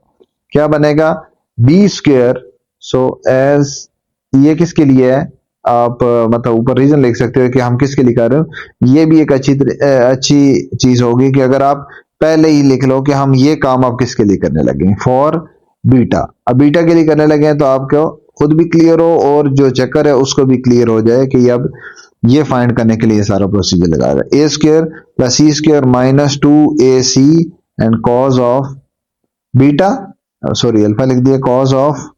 क्या बनेगा? बी स्क्वायर, सो एज ये किसके लिए है? आप मतलब ऊपर रीजन लिख सकते हो कि हम किसके लिए कर रहे हो। ये भी एक अच्छी चीज होगी कि अगर आप पहले ही लिख लो कि हम ये काम आप किसके लिए करने लगे, फॉर बीटा। अब बीटा के लिए करने लगे हैं तो आपको खुद भी क्लियर हो और जो चक्कर है उसको भी क्लियर हो जाए कि अब ये फाइंड करने के लिए सारा प्रोसीजर लगा रहा है। A square plus C square minus 2ac and cos of beta, sorry alpha लिख दिया, कॉज ऑफ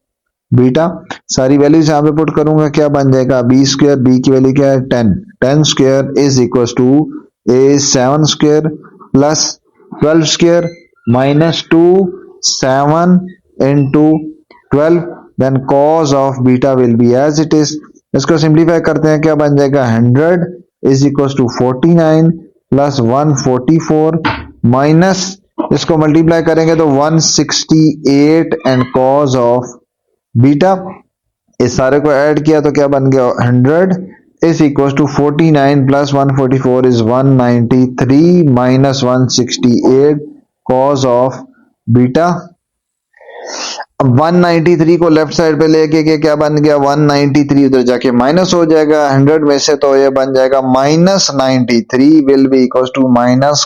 बीटा। सारी वैल्यूज यहां पे पुट करूंगा, क्या बन जाएगा? बी स्क्वायर, बी की वैल्यू क्या है? 10, 10 square is equal to a 7 square plus 12 square minus 2 7 into 12, then cos of beta will be as it is. इसको सिंप्लीफाई करते हैं, क्या बन जाएगा? 100 is equal to 49 plus 144 minus, इसको मल्टीप्लाई करेंगे तो 168 एंड कॉज ऑफ बीटा। इस सारे को ऐड किया तो क्या बन गया? 100 is equal to 49 plus 144 is 193 minus 168 cos of beta. अब 193 को लेफ्ट साइड पे लेके के क्या बन गया, 193 उधर जाके माइनस हो जाएगा 100 में से, तो ये बन जाएगा -93 will be equal to minus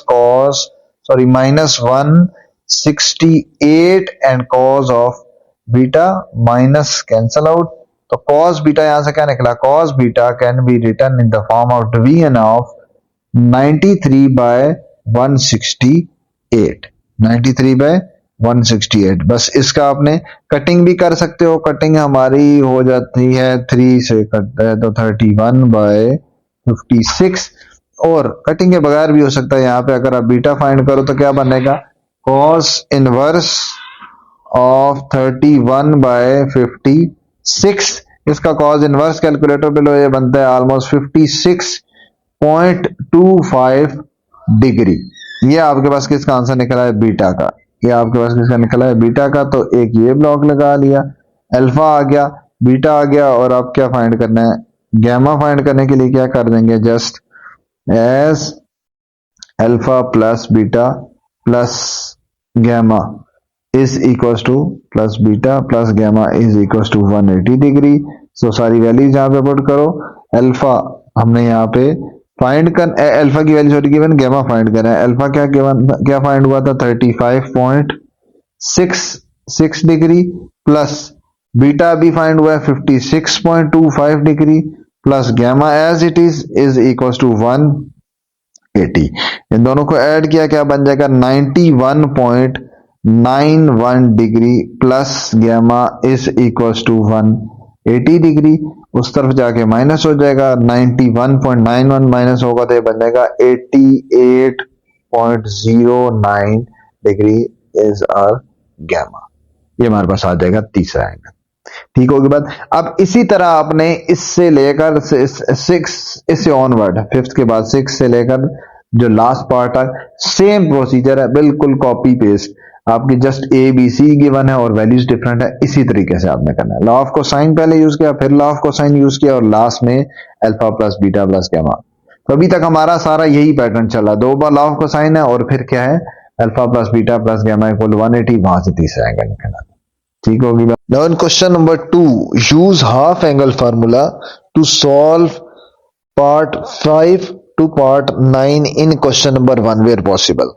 168 and cos of beta minus cancel out. तो कॉस बीटा यहां से क्या निकला, cos beta can be written in the form of division of 93 by 168, 93 by 168। बस इसका आपने कटिंग भी कर सकते हो, कटिंग हमारी हो जाती है 3 से कटता है तो 31 बाय 56, और कटिंग के बगैर भी हो सकता है। यहाँ पे अगर आप बीटा फाइंड करो तो क्या बनेगा, cos इनवर्स ऑफ 31 बाय 56, इसका cos इनवर्स कैलकुलेटर पे लो, ये बनता है ऑलमोस्ट 56.25 डिग्री। ये आपके पास किसका आंसर निकला है, बीटा का। ये आपके पास किसका निकला है, बीटा का। तो एक ये ब्लॉक लगा लिया, अल्फा आ गया, बीटा आ गया, और अब क्या फाइंड करना है, गैमा फाइंड करने के लिए क्या कर देंगे, just as alpha plus beta plus gamma is equal to plus beta plus gamma is equal to 180 degree. So सारी वैल्यूज यहाँ पे पुट करो। अल्फा हमने यहाँ पे फाइंड कर, अल्फा की वैल्यू गिवन, गैमा फाइंड करना है। अल्फा क्या गिवन, क्या फाइंड हुआ था 35.66 डिग्री, प्लस बीटा भी फाइंड हुआ है 56.25 degree, plus gamma as it is equal to 180। इन दोनों को ऐड किया, क्या बन जाएगा 91.91 degree plus gamma is equal to 180 degree. उस तरफ जाके माइनस हो जाएगा, 91.91 माइनस होगा तो ये बन जाएगा 88.09 डिग्री इज आवर गैमा। ये हमारे पास आ जाएगा तीसरा एंगल। ठीक होगी बात। अब इसी तरह आपने इससे लेकर 6 इससे ऑनवर्ड, फिफ्थ के बाद 6 से लेकर जो लास्ट पार्ट है, सेम प्रोसीजर है, बिल्कुल कॉपी पेस्ट। आपकी just A B C given है और वैल्यूज डिफरेंट है, इसी तरीके से आपने करना है। लॉ ऑफ कोसाइन पहले यूज किया, फिर लॉ ऑफ कोसाइन यूज किया, और लास्ट में alpha plus beta plus gamma. तो अभी तक हमारा सारा यही पैटर्न चला, 2 बार लॉ ऑफ कोसाइन है और फिर क्या है, alpha plus beta plus gamma equal 180, वहां से तीसरा एंगल निकलना। ठीक होगी। Now in question number 2 use half angle formula to solve part 5 to part 9 in question number 1 where possible.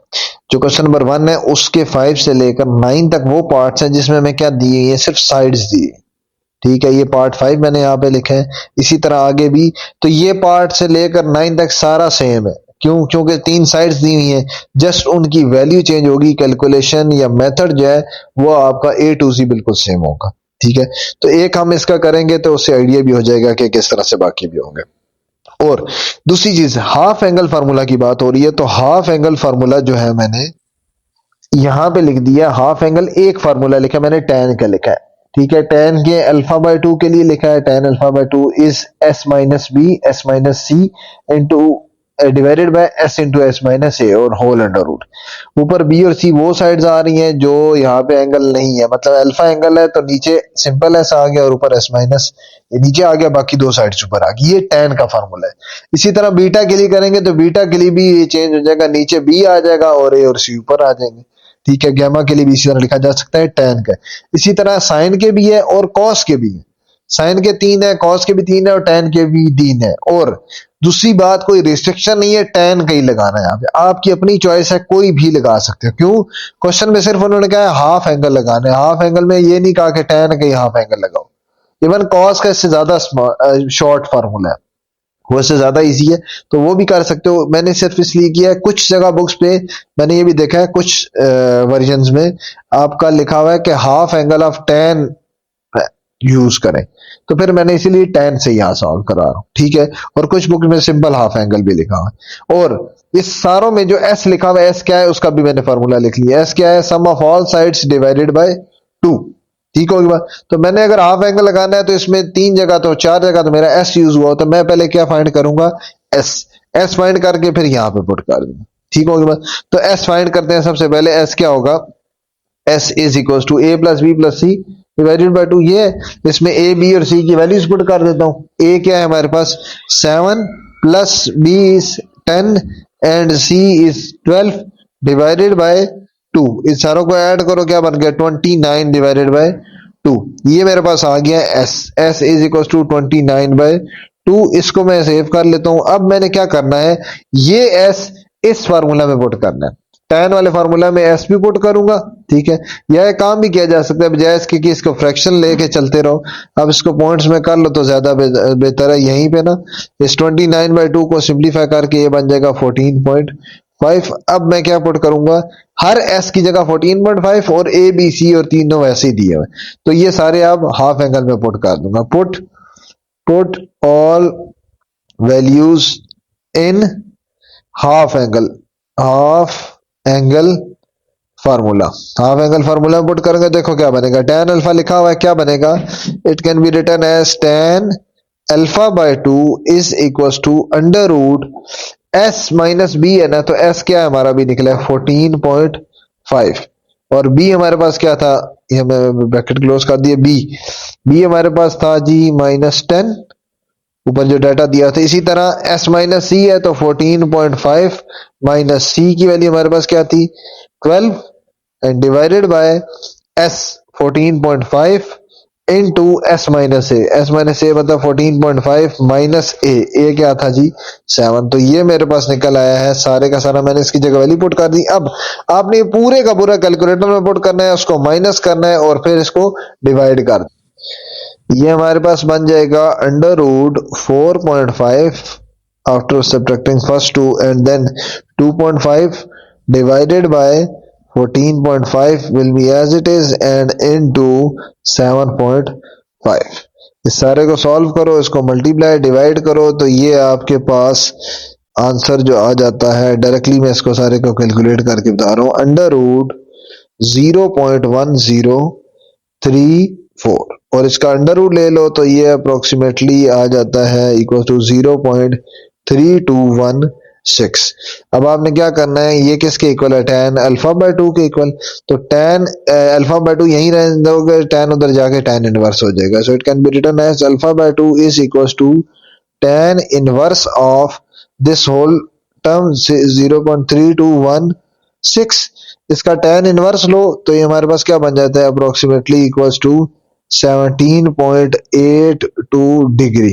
जो क्वेश्चन नंबर 1 है उसके 5 से लेकर 9 तक वो पार्ट्स हैं जिसमें मैं क्या दिए, ये सिर्फ साइड्स दिए। ठीक है, ये पार्ट 5 मैंने यहाँ पे लिखा है, इसी तरह आगे भी। तो ये पार्ट से लेकर 9 तक सारा सेम है, क्यों, क्योंकि 3 साइड्स दी हुई हैं, जस्ट उनकी वैल्यू चेंज होगी, कैलकुलेशन या मेथड जो है वो आपका A to Z बिल्कुल सेम होगा। ठीक है, तो एक हम इसका करेंगे तो उससे आइडिया भी हो जाएगा कि किस तरह से बाकी भी होंगे। और दूसरी चीज, हाफ एंगल फार्मूला की बात हो रही है, तो हाफ एंगल फार्मूला जो है मैंने यहां पे लिख दिया, हाफ एंगल एक फार्मूला लिखा मैंने, tan का लिखा है। ठीक है, tan के अल्फा बाय 2 के लिए लिखा है, tan alpha by 2 is s minus B s minus C into divided by s into s minus A और होल अंडर रूट। ऊपर b और c वो साइड्स आ रही हैं जो यहाँ पे एंगल नहीं है, मतलब अल्फा एंगल है तो नीचे सिंपल s आ गया और ऊपर s माइनस नीचे आ गया, बाकी 2 साइड्स ऊपर आ गई। ये tan का फार्मूला है। इसी तरह बीटा के लिए करेंगे तो बीटा के लिए भी ये चेंज हो जाएगा, नीचे b आ जाएगा और a और c ऊपर आ जाएंगे। ठीक है, गैमा के लिए भी इसी तरह लिखा जा सकता है, tan का। इसी तरह साइन के भी है और कॉस के भी है, साइन के 3 है, कॉस के भी 3 है और tan के भी 3 है। और दूसरी बात, कोई रिस्ट्रिक्शन नहीं है tan का ही लगाना है, यहाँ पे आपकी अपनी चॉइस है, कोई भी लगा सकते हो। क्यों, क्वेश्चन में सिर्फ उन्होंने कहा है हाफ एंगल लगाना है, हाफ एंगल में ये नहीं कहा कि tan का ही हाफ एंगल लगाओ। इवन कॉस का इससे ज्यादा शॉर्ट फार्मूला है, वो इससे ज्यादा इजी है, तो वो भी कर सकते हो। मैंने सिर्फ इसलिए किया है, कुछ जगह बुक्स पे मैंने ये भी देखा है, कुछ वर्जन्स में आपका लिखा हुआ है कि half angle of tan use करें, तो फिर मैंने इसीलिए tan से यहां सॉल्व करा रहा हूं। ठीक है, और कुछ बुक में सिंपल हाफ एंगल भी लिखा हुआ है। और इस सारों में जो s लिखा हुआ है, s क्या है उसका भी मैंने फार्मूला लिख लिया। s क्या है, sum of all sides divided by 2। ठीक होगी बात। तो मैंने अगर हाफ एंगल लगाना है तो इसमें 3 जगह तो 4 जगह तो मेरा s यूज हुआ, तो मैं पहले क्या फाइंड करूंगा, s फाइंड करके फिर यहां पे पुट कर दूंगा। ठीक होगी बात। तो s फाइंड करते हैं, सबसे पहले s क्या होगा, s is equal to a plus B plus C divided by 2। ये इसमें a b और c की वैल्यूज पुट कर देता हूं। a क्या है हमारे पास 7 plus b is 10 and c is 12 divided by 2, इस सारों को ऐड करो, क्या बन गया 29 डिवाइडेड बाय 2। ये मेरे पास आ गया S, S is equal to 29/2। इसको मैं सेव कर लेता हूं। अब मैंने क्या करना है, ये एस इस फार्मूला में पुट करना है। tan वाले फार्मूला में एस भी पुट करूंगा, ठीक है। यह काम भी किया जा सकता है बजाय इसके कि इसको फ्रैक्शन लेके चलते रहो। अब इसको पॉइंट्स में कर लो तो ज्यादा बेहतर है। यहीं पे ना इस 29/2 को सिंप्लीफाई करके ये बन जाएगा 14.5। अब मैं क्या पुट करूंगा, हर एस की जगह 14.5 और ए बी सी और तीनों वैसे ही दिए हुए, तो ये सारे अब हाफ एंगल में पुट कर दूंगा। Put all values in half angle formula. Half angle formula में पुट करेंगे, देखो क्या बनेगा, tan अल्फा लिखा हुआ है, क्या बनेगा, it can be written as tan alpha by 2 is equal to under root S minus B है ना, तो एस क्या है हमारा, भी निकला है 14.5 और बी हमारे पास क्या था, ये हमें ब्रैकेट क्लोज कर दिए, बी हमारे पास था जी -10, ऊपर जो डाटा दिया था। इसी तरह एस माइनस सी है तो 14.5 माइनस सी की वैल्यू हमारे पास क्या थी 12 and divided by s 14.5 into s minus A मतलब 14.5 माइनस ए क्या था जी 7। तो ये मेरे पास निकल आया है, सारे का सारा मैंने इसकी जगह वैल्यू पुट कर दी। अब आपने पूरे का पूरा कैलकुलेटर में पुट करना है, उसको माइनस करना है और फिर इसको डिवाइड कर, ये हमारे पास बन जाएगा under root 4.5 after subtracting first two and then 2.5 divided by 14.5 will be as it is and into 7.5। इस सारे को सॉल्व करो, इसको मल्टीप्लाई डिवाइड करो, तो ये आपके पास आंसर जो आ जाता है डायरेक्टली, मैं इसको सारे को कैलकुलेट करके बता रहा हूँ, अंडर रूट 0.1034 और इसका अंडर रूट ले लो तो ये अप्रोक्सीमेटली आ जाता है इक्वल टू 0.3216। अब आपने क्या करना है, ये किसके इक्वल है, tan अल्फा बाय 2 के इक्वल, तो tan अल्फा बाय 2 यहीं रहने दोगे, tan उधर जाके tan इनवर्स हो जाएगा। So it can be written as alpha by 2 is equal to tan inverse of this whole term 0.3216। इसका tan इनवर्स लो तो ये हमारे पास क्या बन जाता है, अप्रोक्सीमेटली इक्वल्स टू 17.82 डिग्री,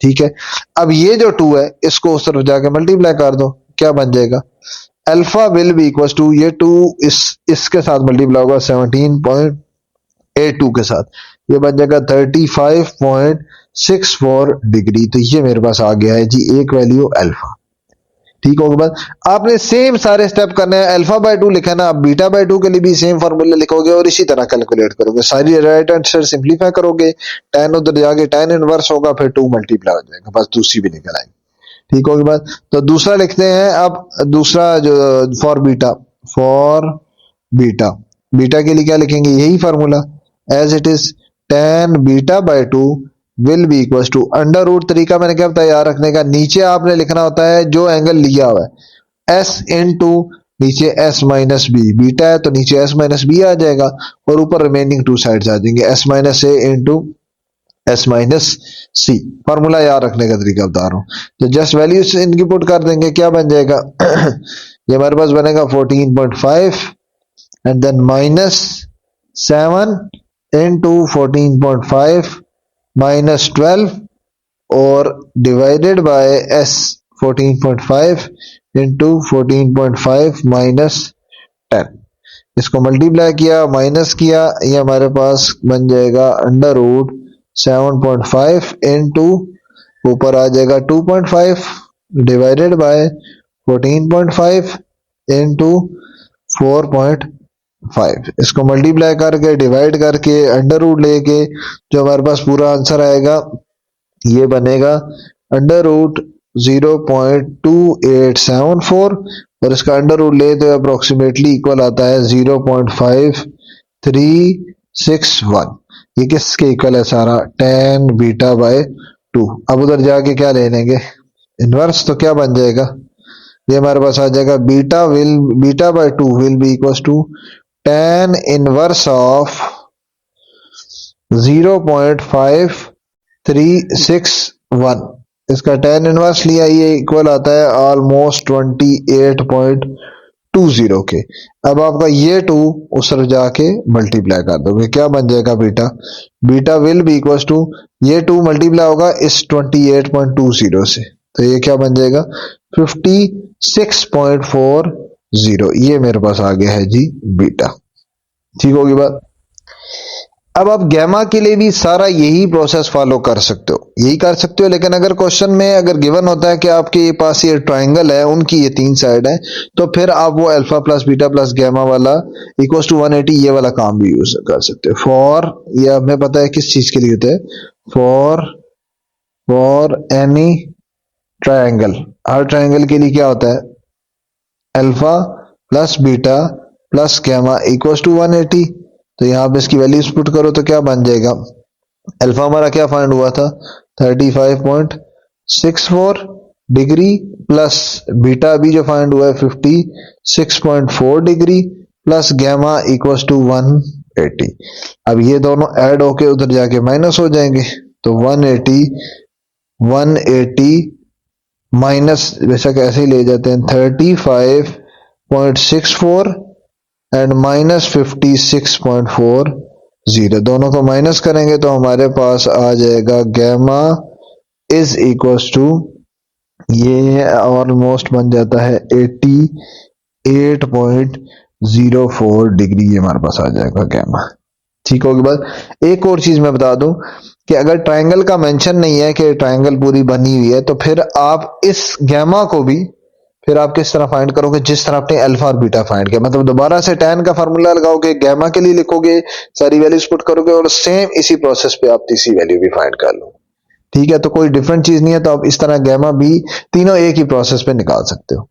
ठीक है। अब ये जो 2 है इसको उस तरफ जाके मल्टीप्लाई कर दो, क्या बन जाएगा, alpha will be equals to, ये 2 इसके साथ मल्टीप्लाई होगा 17.82 के साथ, ये बन जाएगा 35.64 डिग्री। तो ये मेरे पास आ गया है जी एक वैल्यू अल्फा, ठीक होगा। बस आपने सेम सारे स्टेप करने हैं, अल्फा बाय 2 लिखा ना, आप बीटा बाय 2 के लिए भी सेम फार्मूला लिखोगे और इसी तरह कैलकुलेट करोगे, सारी राइट हैंड साइड सिंपलीफाई करोगे, tan उधर जाके tan इनवर्स होगा, फिर 2 मल्टीप्लाई हो जाएगा, बस दूसरी भी निकल आएगी, ठीक होगी बात। तो दूसरा लिखते हैं, अब दूसरा जो फॉर बीटा के लिए क्या लिखेंगे, यही formula as it is tan beta by 2 will be equal to under root, तरीका मैंने क्या बताया याद रखने का, नीचे आपने लिखना होता है जो एंगल लिया हुआ है एस इनटू नीचे एस माइनस बी, बीटा है तो नीचे एस माइनस बी आ जाएगा और ऊपर रिमेनिंग 2 साइड्स आ जाएंगे एस माइनस ए इंटू एस माइनस सी। फॉर्मूला याद रखने का तरीका बता रहा हूँ। तो जस्ट वैल्यूज इनकी पुट कर देंगे, क्या बन जाएगा ये हमारे पास बनेगा 14.5 एंड देन -7 इंटू 14.5 -12 और डिवाइडेड बाय एस 14.5 इंटू 14.5 -10, इसको मल्टीप्लाई किया माइनस किया, ये हमारे पास बन जाएगा अंडर रूट 7.5 इंटू ऊपर आ जाएगा 2.5 डिवाइडेड बाय 14.5 इंटू 4.5, इसको मल्टीप्लाई करके डिवाइड करके अंडर रूट लेके जो हमारे पास पूरा आंसर आएगा ये बनेगा अंडर रूट 0.2874 और इसका अंडर रूट ले तो अप्रोक्सीमेटली इक्वल आता है 0.5361। ये किसके इक्वल है सारा, tan बीटा बाय 2। अब उधर जाके क्या ले लेंगे इनवर्स, तो क्या बन जाएगा, ये हमारे पास आ जाएगा beta by 2 will be equal to tan inverse of 0.5361, इसका tan इनवर्स लिया, ये इक्वल आता है ऑलमोस्ट 28.2 20 के। अब आपका ये 2 उस तरफ जाके मल्टीप्लाई कर दोगे, क्या बन जाएगा beta, beta will be equal to, ये 2 मल्टीप्लाई होगा इस 28.20 से, तो ये क्या बन जाएगा 56.40, ये मेरे पास आ गया है जी बीटा। ठीक होगी बात। अब आप गैमा के लिए भी सारा यही प्रोसेस फॉलो कर सकते हो, यही कर सकते हो, लेकिन अगर क्वेश्चन में अगर गिवन होता है कि आपके पास ये ट्राइंगल है, उनकी ये 3 साइड है, तो फिर आप वो alpha plus beta plus gamma वाला इक्वल टू 180 ये वाला काम भी यूज कर सकते हो। फॉर, ये हमें पता है किस चीज के लिए होता है, फॉर फॉर एनी ट्राइंगल, हर ट्राइंगल के लिए क्या होता है, alpha plus beta plus gamma equal to 180। तो यहां पे इसकी वैल्यूज पुट करो तो क्या बन जाएगा, अल्फा हमारा क्या फाइंड हुआ था 35.64 डिग्री, प्लस बीटा भी जो फाइंड हुआ है 56.4 degree, plus gamma equal to 180। अब ये दोनों ऐड होके उधर जाके माइनस हो जाएंगे, तो 180 माइनस, बेशक ऐसे ही ले जाते हैं, 35.64 एंड माइनस 56.40, दोनों को माइनस करेंगे तो हमारे पास आ जाएगा गैमा इज इक्वल टू, ये ऑलमोस्ट बन जाता है 88.04 डिग्री, ये हमारे पास आ जाएगा गैमा। ठीक होगी बात। एक और चीज मैं बता दूं कि अगर ट्रायंगल का मेंशन नहीं है कि ट्रायंगल पूरी बनी हुई है, तो फिर आप इस गैमा को भी फिर आप किस तरह फाइंड करोगे, जिस तरह आपने अल्फा और बीटा फाइंड किया, मतलब दोबारा से tan का फार्मूला लगाओगे, गैमा के लिए लिखोगे, सारी वैल्यूज पुट करोगे और सेम इसी प्रोसेस पे आप तीसरी वैल्यू भी फाइंड कर लो। ठीक है, तो कोई डिफरेंट चीज नहीं है, तो आप इस तरह गैमा भी तीनों एक ही प्रोसेस पे निकाल सकते हो।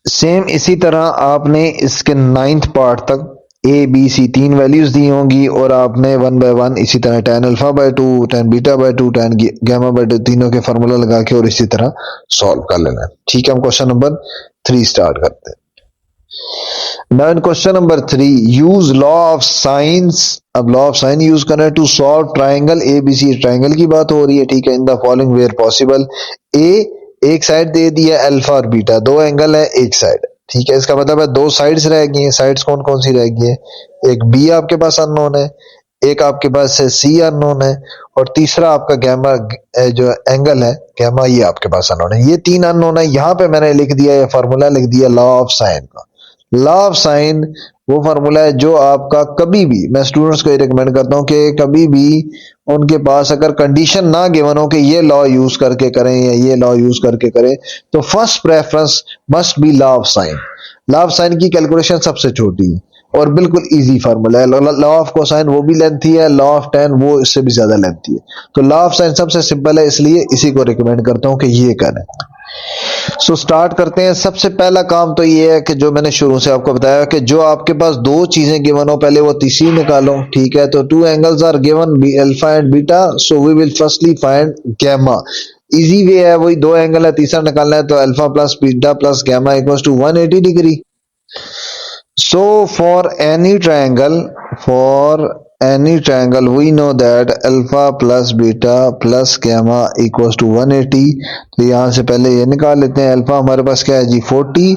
सेम इसी तरह आपने इसके 9th पार्ट तक ए बी सी 3 वैल्यूज दी होंगी और आपने 1 बाय 1 इसी तरह tan alpha by 2, tan beta by 2, tan gamma by 2 तीनों के फार्मूला लगा के और इसी तरह सॉल्व कर लेना है। ठीक है, हम क्वेश्चन नंबर 3 स्टार्ट करते हैं। Now in question number 3, use law of sines. अब लॉ ऑफ साइन यूज करना है to solve triangle A B C, triangle की बात हो रही है। ठीक है, in the following where possible, A एक साइड दे दिया अल्फा और बीटा, दो एंगल है एक साइड। ठीक है, इसका मतलब है दो साइड्स रह गई हैं, साइड्स कौन कौन सी रह गई है, एक बी आपके पास अननोन है, एक आपके पास सी अननोन है, और तीसरा आपका गैमा जो एंगल है गैमा, ये आपके पास अननोन है। ये 3 अननोन है। यहां पे मैंने लिख दिया, ये फार्मूला लिख दिया लॉ ऑफ साइन का। लॉ ऑफ साइन वो फार्मूला है जो आपका कभी भी, मैं स्टूडेंट्स को ये रिकमेंड करता हूं कि कभी भी उनके पास अगर कंडीशन ना गिवन हो कि ये लॉ यूज करके करें या ये लॉ यूज करके करें, तो first preference must be law of sine. Law of sign की कैलकुलेशन सबसे छोटी है और बिल्कुल इजी फार्मूला है। लॉ ऑफ कोसाइन वो भी लेंथी है, लॉ ऑफ टेन वो इससे भी ज्यादा लेंथी है। तो लॉ ऑफ साइन सबसे सिंपल है, इसलिए इसी को रिकमेंड करता हूं कि ये करें। सो स्टार्ट करते हैं। सबसे पहला काम तो ये है कि जो मैंने शुरू से आपको बताया कि जो आपके पास दो चीजें गिवन हो, पहले वो तीसरी निकालो। ठीक है, तो 2 angles are given, alpha and beta, so we will firstly find gamma. Easy way है, वही दो एंगल है, तीसरा निकालना है, तो alpha plus beta plus gamma equals to 180 degree. So for any triangle we know that alpha plus beta plus gamma equals to 180। तो यहां से पहले ये निकाल लेते हैं। अल्फा हमारे पास क्या है जी 40,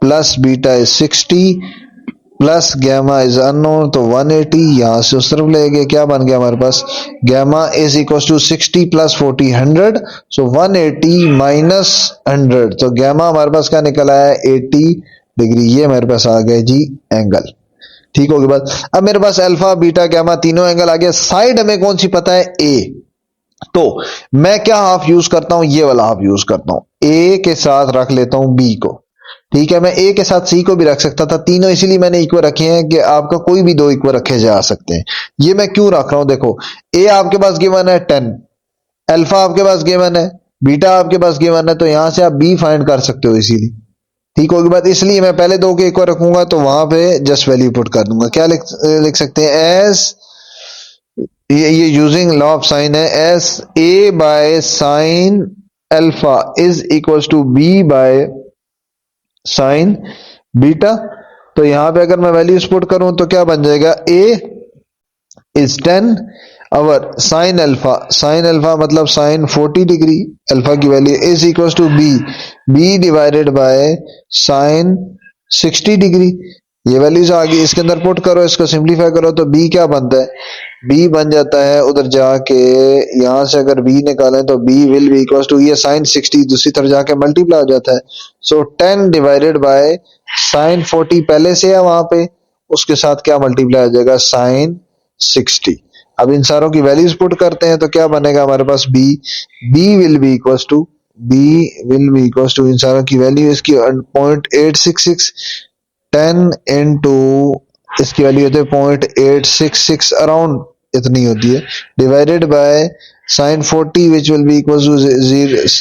plus beta is 60, plus gamma is unknown, तो 180 यहां से उस तरफ ले गए। क्या बन गया हमारे पास, गैमा इज इक्वल टू 60 प्लस 40 100, सो 180 माइनस 100, तो गैमा हमारे पास क्या निकला है 80 डिग्री। ये मेरे पास आ गए जी एंगल। ठीक होगी बात। अब मेरे पास अल्फा बीटा गैमा तीनों एंगल आ गया। साइड हमें कौन सी पता है, ए, तो मैं क्या हाफ यूज करता हूं, ये वाला हाफ यूज करता हूं, ए के साथ रख लेता हूं बी को। ठीक है, मैं ए के साथ सी को भी रख सकता था, तीनों इसीलिए मैंने इक्वल रखे हैं कि आपका कोई भी दो इक्वल रखे जा सकते हैं। ये मैं क्यों रख रहा हूं, देखो ए आपके पास गिवन है 10, अल्फा आपके पास गिवन है, बीटा आपके पास गिवन है, तो यहां से आप बी फाइंड कर सकते हो इसीलिए। ठीक होगी बात, इसलिए मैं पहले दो के इक्वल रखूंगा, तो वहां पे जस्ट वैल्यू पुट कर दूंगा। क्या लिख सकते हैं, एस, ये यूजिंग लॉ ऑफ साइन है, as A by sine alpha is equal to B by sine beta. तो यहां पे अगर मैं वैल्यूज पुट करूं तो क्या बन जाएगा, A is 10, our sine alpha मतलब साइन 40 डिग्री, अल्फा की value is equal to B divided by sine 60 degree. ये वैल्यूज आ गई, इसके अंदर पुट करो, इसको सिंप्लीफाई करो तो बी क्या बनता है, बी बन जाता है उधर जाके, यहां से अगर बी निकालें तो B will be equal to, ये साइन 60 दूसरी तरफ जाके मल्टीप्लाई हो जाता है, सो 10 डिवाइडेड बाय साइन 40 पहले से है वहां पे, उसके साथ क्या मल्टीप्लाई हो जाएगा, साइन 60। अब इन सारों की वैल्यूज पुट करते हैं तो क्या बनेगा हमारे पास, B will be equal to, इन सारों की वैल्यू इसकी 0.866, 10 इंटू इसकी वैल्यू होती है 0.866 अराउंड इतनी होती है, divided by sine 40 which will be equal to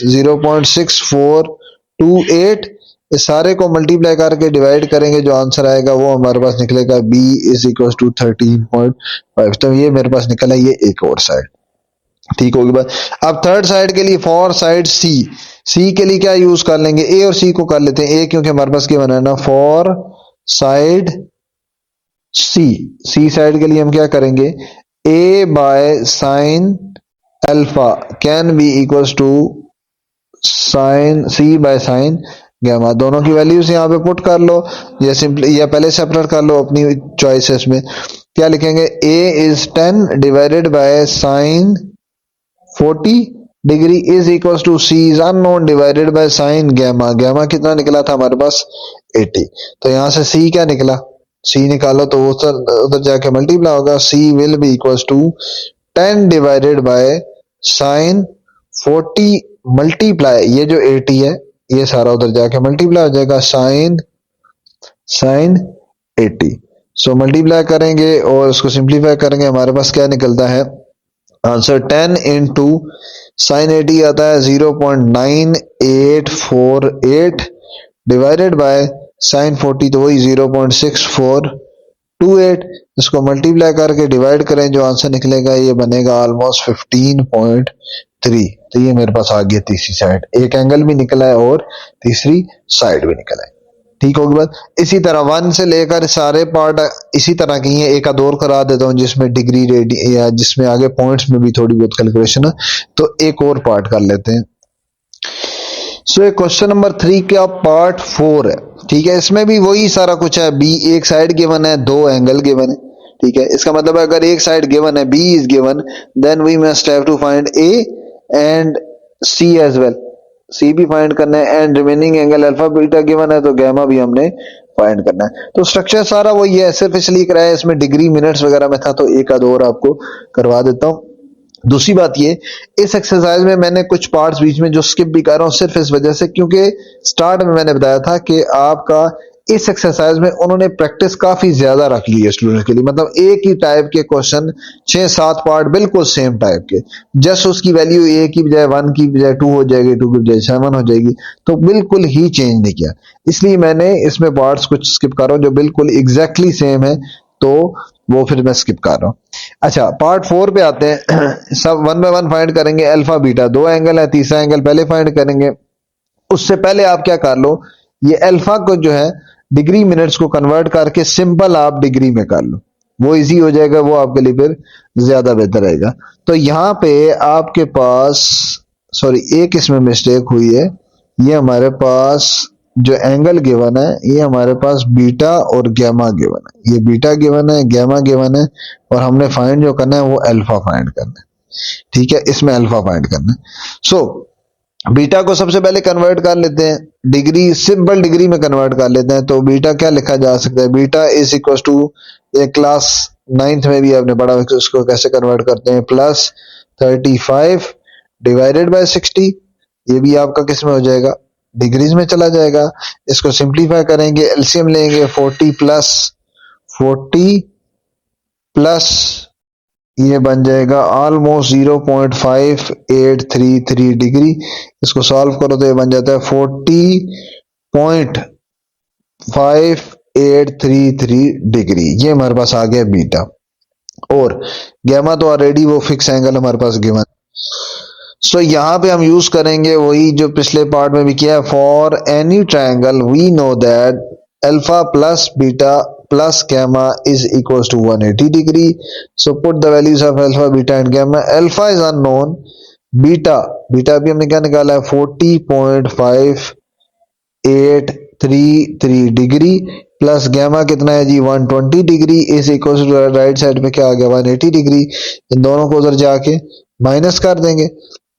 0.6428, इस सारे को मल्टीप्लाई करके डिवाइड करेंगे, जो आंसर आएगा वो हमारे पास निकलेगा b इज इक्वल टू 13.5। तो ये मेरे पास निकला, ये एक और साइड ठीक होगी बात। अब थर्ड साइड के लिए फॉर साइड सी के लिए क्या यूज कर लेंगे, ए और सी को कर लेते हैं, ए क्योंकि हमारे पास क्या बनाना, फॉर साइड सी साइड के लिए हम क्या करेंगे, A by sine alpha can be equal to sine C by sine gamma, दोनों की वैल्यूज यहाँ पे पुट कर लो, या सिंपली या पहले सेपरेट कर लो अपनी चॉइसेस में। क्या लिखेंगे, A is 10 divided by sine 40 degree is equal to C is unknown divided by sine gamma, gamma कितना निकला था हमारे पास 80, तो यहां से सी क्या निकला, सी निकालो तो वो उधर जाके मल्टीप्लाई होगा, C will be equal to 10 divided by sine 40 multiply, ये जो 80 है ये सारा उधर जाके मल्टीप्लाई हो जाएगा, साइन 80, सो मल्टीप्लाई करेंगे और उसको सिंप्लीफाई करेंगे, हमारे पास क्या निकलता है आंसर, 10 इंटू साइन 80 आता है 0.9848 डिवाइडेड बाय साइन 40 तो वही 0.6428, इसको मल्टीप्लाई करके डिवाइड करें, जो आंसर निकलेगा ये बनेगा ऑलमोस्ट 15.3। तो ये मेरे पास आ गया तीसरी साइड, एक एंगल भी निकला है और तीसरी साइड भी निकला है, ठीक होगी बात। इसी तरह 1 से लेकर सारे पार्ट इसी तरह की है, एक और करा देता हूं जिसमें डिग्री रेडी या जिसमें आगे पॉइंट्स में भी थोड़ी बहुत कैलकुलेशन है, तो एक और पार्ट कर लेते हैं। सो क्वेश्चन नंबर 3 का पार्ट 4 है, ठीक है, इसमें भी वही सारा कुछ है, बी एक साइड गिवन है, दो एंगल गिवन है, ठीक है, इसका मतलब अगर एक साइड गिवन है, B is given, then we must have to find A and C as well, C भी फाइंड करना है, and remaining angle alpha beta given है तो गैमा भी हमने फाइंड करना है। तो स्ट्रक्चर सारा वही है, सिर्फ इसलिए कराया इसमें डिग्री मिनट्स वगैरह में था, तो एक आध और आपको करवा देता हूं। दूसरी बात ये, इस एक्सरसाइज में मैंने कुछ पार्ट्स बीच में जो स्किप भी कर रहा हूं सिर्फ इस वजह से क्योंकि स्टार्ट में मैंने बताया था कि आपका इस एक्सरसाइज में उन्होंने प्रैक्टिस काफी ज्यादा रख ली है स्टूडेंट के लिए, मतलब एक ही टाइप के क्वेश्चन 6-7 पार्ट बिल्कुल सेम टाइप के, जस्ट उसकी वैल्यू ए की बजाय 1 की बजाय 2 हो जाएगी, 2 की बजाय 7 हो जाएगी, तो बिल्कुल ही चेंज नहीं किया, इसलिए मैंने इसमें पार्ट्स कुछ स्किप कर रहा हूं जो बिल्कुल एग्जैक्टली सेम है, तो वो फिर मैं स्किप कर रहा हूं। अच्छा पार्ट 4 पे आते हैं, सब 1 बाय 1 फाइंड करेंगे, अल्फा बीटा दो एंगल है, तीसरा एंगल पहले फाइंड करेंगे, उससे पहले आप क्या कर लो, ये अल्फा को जो है डिग्री मिनट्स को कन्वर्ट करके सिंपल आप डिग्री में कर लो, वो इजी हो जाएगा, वो आपके लिए फिर ज्यादा बेहतर रहेगा। तो यहां पे आपके पास, सॉरी एक इसमें मिस्टेक हुई है, ये हमारे पास जो एंगल गिवन है ये हमारे पास बीटा और गैमा गिवन है, ये बीटा गिवन है, गैमा गिवन है, और हमने फाइंड जो करना है वो अल्फा फाइंड करना है, ठीक है, इसमें अल्फा फाइंड करना है। सो बीटा को सबसे पहले कन्वर्ट कर लेते हैं, डिग्री सिंपल डिग्री में कन्वर्ट कर लेते हैं, तो बीटा क्या लिखा जा सकता है, बीटा इज इक्वल टू, ये क्लास 9th में भी आपने पढ़ा उसको कैसे कन्वर्ट करते हैं, प्लस 35 डिवाइडेड बाय 60, ये भी आपका किस में हो जाएगा, डिग्रीज में चला जाएगा। इसको सिंप्लीफाई करेंगे, एलसीएम लेंगे, 40 प्लस ये बन जाएगा ऑलमोस्ट 0.5833 डिग्री, इसको सॉल्व करो तो ये बन जाता है 40.5833 डिग्री, ये हमारे पास आ गया बीटा, और गैमा तो ऑलरेडी वो फिक्स एंगल हमारे पास गिवन। सो यहां पे हम यूज करेंगे वही जो पिछले पार्ट में भी किया है, for any triangle we know that alpha plus beta plus gamma is equals to 180 degree. So put the values of alpha, beta and gamma. Alpha is unknown, beta भी हमने क्या निकाला है 40.833 डिग्री प्लस गैमा कितना है जी 120 degree is equal to right side पे क्या आ गया 180 डिग्री। इन दोनों को उधर जाके माइनस कर देंगे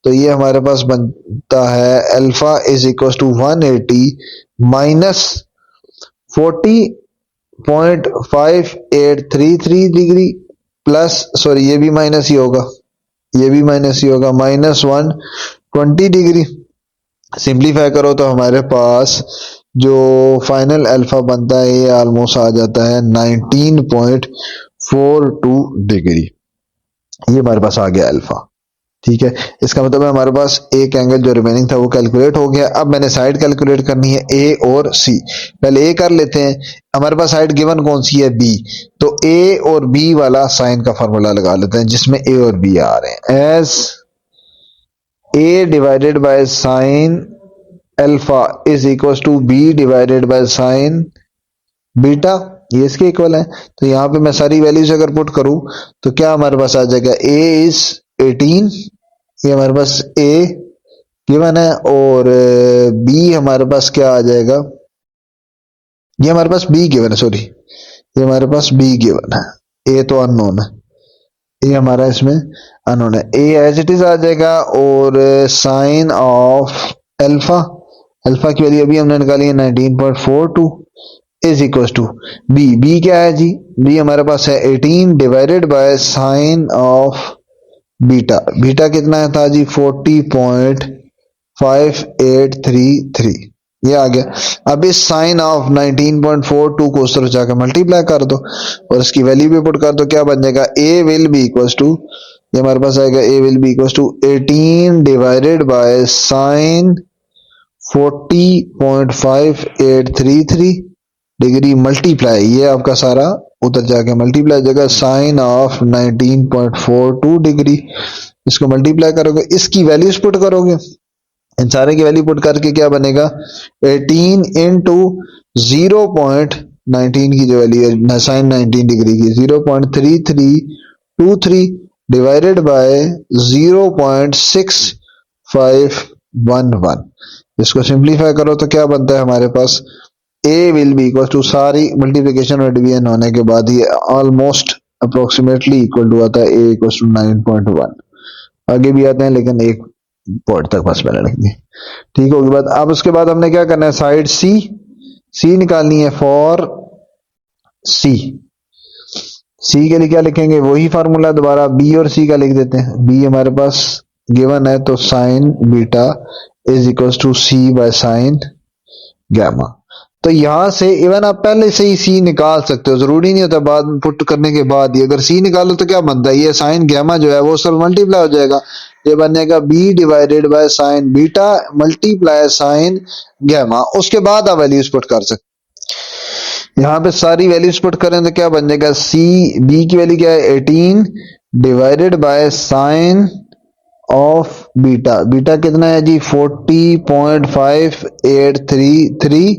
तो ये हमारे पास बनता है alpha is equal to 180 minus 40.5833 degree plus sorry ये भी माइनस ही होगा माइनस 120 डिग्री। सिंप्लीफाई करो तो हमारे पास जो फाइनल अल्फा बनता है ये ऑलमोस्ट आ जाता है 19.42 डिग्री। ये हमारे पास आ गया अल्फा। ठीक है, इसका मतलब है हमारे पास एक एंगल जो रिमेनिंग था वो कैलकुलेट हो गया। अब मैंने साइड कैलकुलेट करनी है ए और सी। पहले ए कर लेते हैं। हमारे पास साइड गिवन कौन सी है बी, तो ए और बी वाला साइन का फॉर्मूला लगा लेते हैं जिसमें ए और बी आ रहे हैं। As a divided by sine alpha is equal to B divided by sine beta, ये इसके इक्वल है। तो यहाँ पे मैं सारी वैल्यूज अगर पुट करूं तो क्या हमारे पास आ जाएगा ए इज 18, ये हमारे पास ए गिवन है और बी हमारे पास क्या आ जाएगा, ये हमारे पास बी गिवन है, सॉरी ये हमारे पास बी गिवन है, ए तो अननोन है, ए हमारा इसमें अननोन है। ए एज इट इज आ जाएगा और साइन ऑफ अल्फा की वैल्यू अभी हमने निकाली है 19.42 इज इक्वल टू बी क्या है जी, बी हमारे पास है 18 divided by sine of beta कितना था जी 40.5833, ये आ गया। अब इस साइन ऑफ 19.42 को उस तरफ जाकर मल्टीप्लाई कर दो और इसकी वैल्यू भी पुट कर दो, क्या बन जाएगा A will be equal to, ये हमारे पास आएगा A will be equal to 18 divided by sine 40.5833 degree multiply, ये आपका सारा उधर जाके मल्टीप्लाई जगह साइन ऑफ 19.42 डिग्री, इसको मल्टीप्लाई करोगे, इसकी वैल्यूज पुट करोगे, इन सारे की वैल्यू पुट करके क्या बनेगा 18 इंटू 0.19 की जो वैल्यू है साइन 19 डिग्री की 0.3323 डिवाइडेड बाय 0.6511, इसको सिंप्लीफाई करो तो क्या बनता है हमारे पास ए विल बी इक्वल टू, सारी मल्टीप्लिकेशन और डिवीजन होने के बाद ये ऑलमोस्ट अप्रोक्सीमेटली इक्वल टू आता है ए इक्वल टू 9.1, आगे भी आते हैं लेकिन एक पॉइंट तक बस मैंने लिख दी। ठीक होगी बात। अब उसके बाद हमने क्या करना है साइड सी निकालनी है फॉर सी के लिए क्या लिखेंगे वही फार्मूला दोबारा बी और सी का लिख देते हैं। बी हमारे पास गिवन है तो sine beta is equal to C by sine gamma. तो यहां से इवन आप पहले से ही सी निकाल सकते हो, जरूरी नहीं होता बाद में पुट करने के बाद ही। अगर सी निकालो तो क्या बनता है ये साइन गैमा जो है वो सब मल्टीप्लाई हो जाएगा, ये बनेगा B divided by sine beta multiply sine gamma, उसके बाद आप वैल्यूज पुट कर सकते। यहाँ पे सारी वैल्यूज पुट करें तो क्या बन जाएगा बी की वैल्यू क्या है 18 divided by sine of beta कितना है जी 40.5833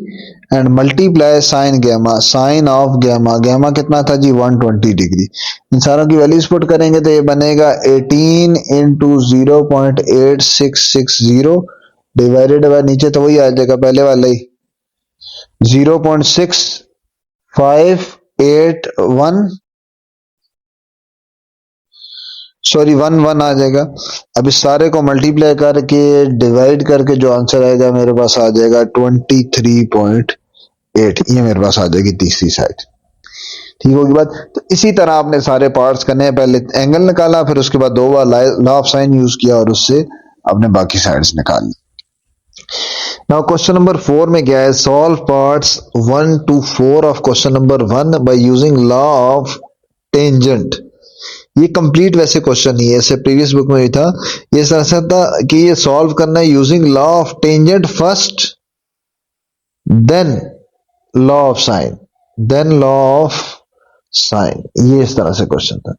and multiply sine of gamma कितना था जी 120 डिग्री। इन सारों की वैल्यूज पुट करेंगे तो ये बनेगा 18 इंटू 0.8660 डिवाइडेड बाय नीचे तो वही आ जाएगा पहले वाला ही 0.6581 सॉरी 11 आ जाएगा। अब इस सारे को मल्टीप्लाई करके डिवाइड करके जो आंसर आएगा मेरे पास आ जाएगा 23.8, ये मेरे पास आ जाएगी तीसरी साइड। ठीक होगी बात। तो इसी तरह आपने सारे पार्ट्स करने हैं, पहले एंगल निकाला फिर उसके बाद 2 बार लॉ ऑफ साइन यूज किया और उससे आपने बाकी साइड्स निकाली। नाउ क्वेश्चन नंबर 4 में क्या है, solve parts 1 to 4 of question number 1 by using law of tangent. ये कंप्लीट वैसे क्वेश्चन नहीं है, ऐसे प्रीवियस बुक में भी था, ये ऐसा था कि ये सॉल्व करना है using law of tangent first then law of sine ये इस तरह से क्वेश्चन था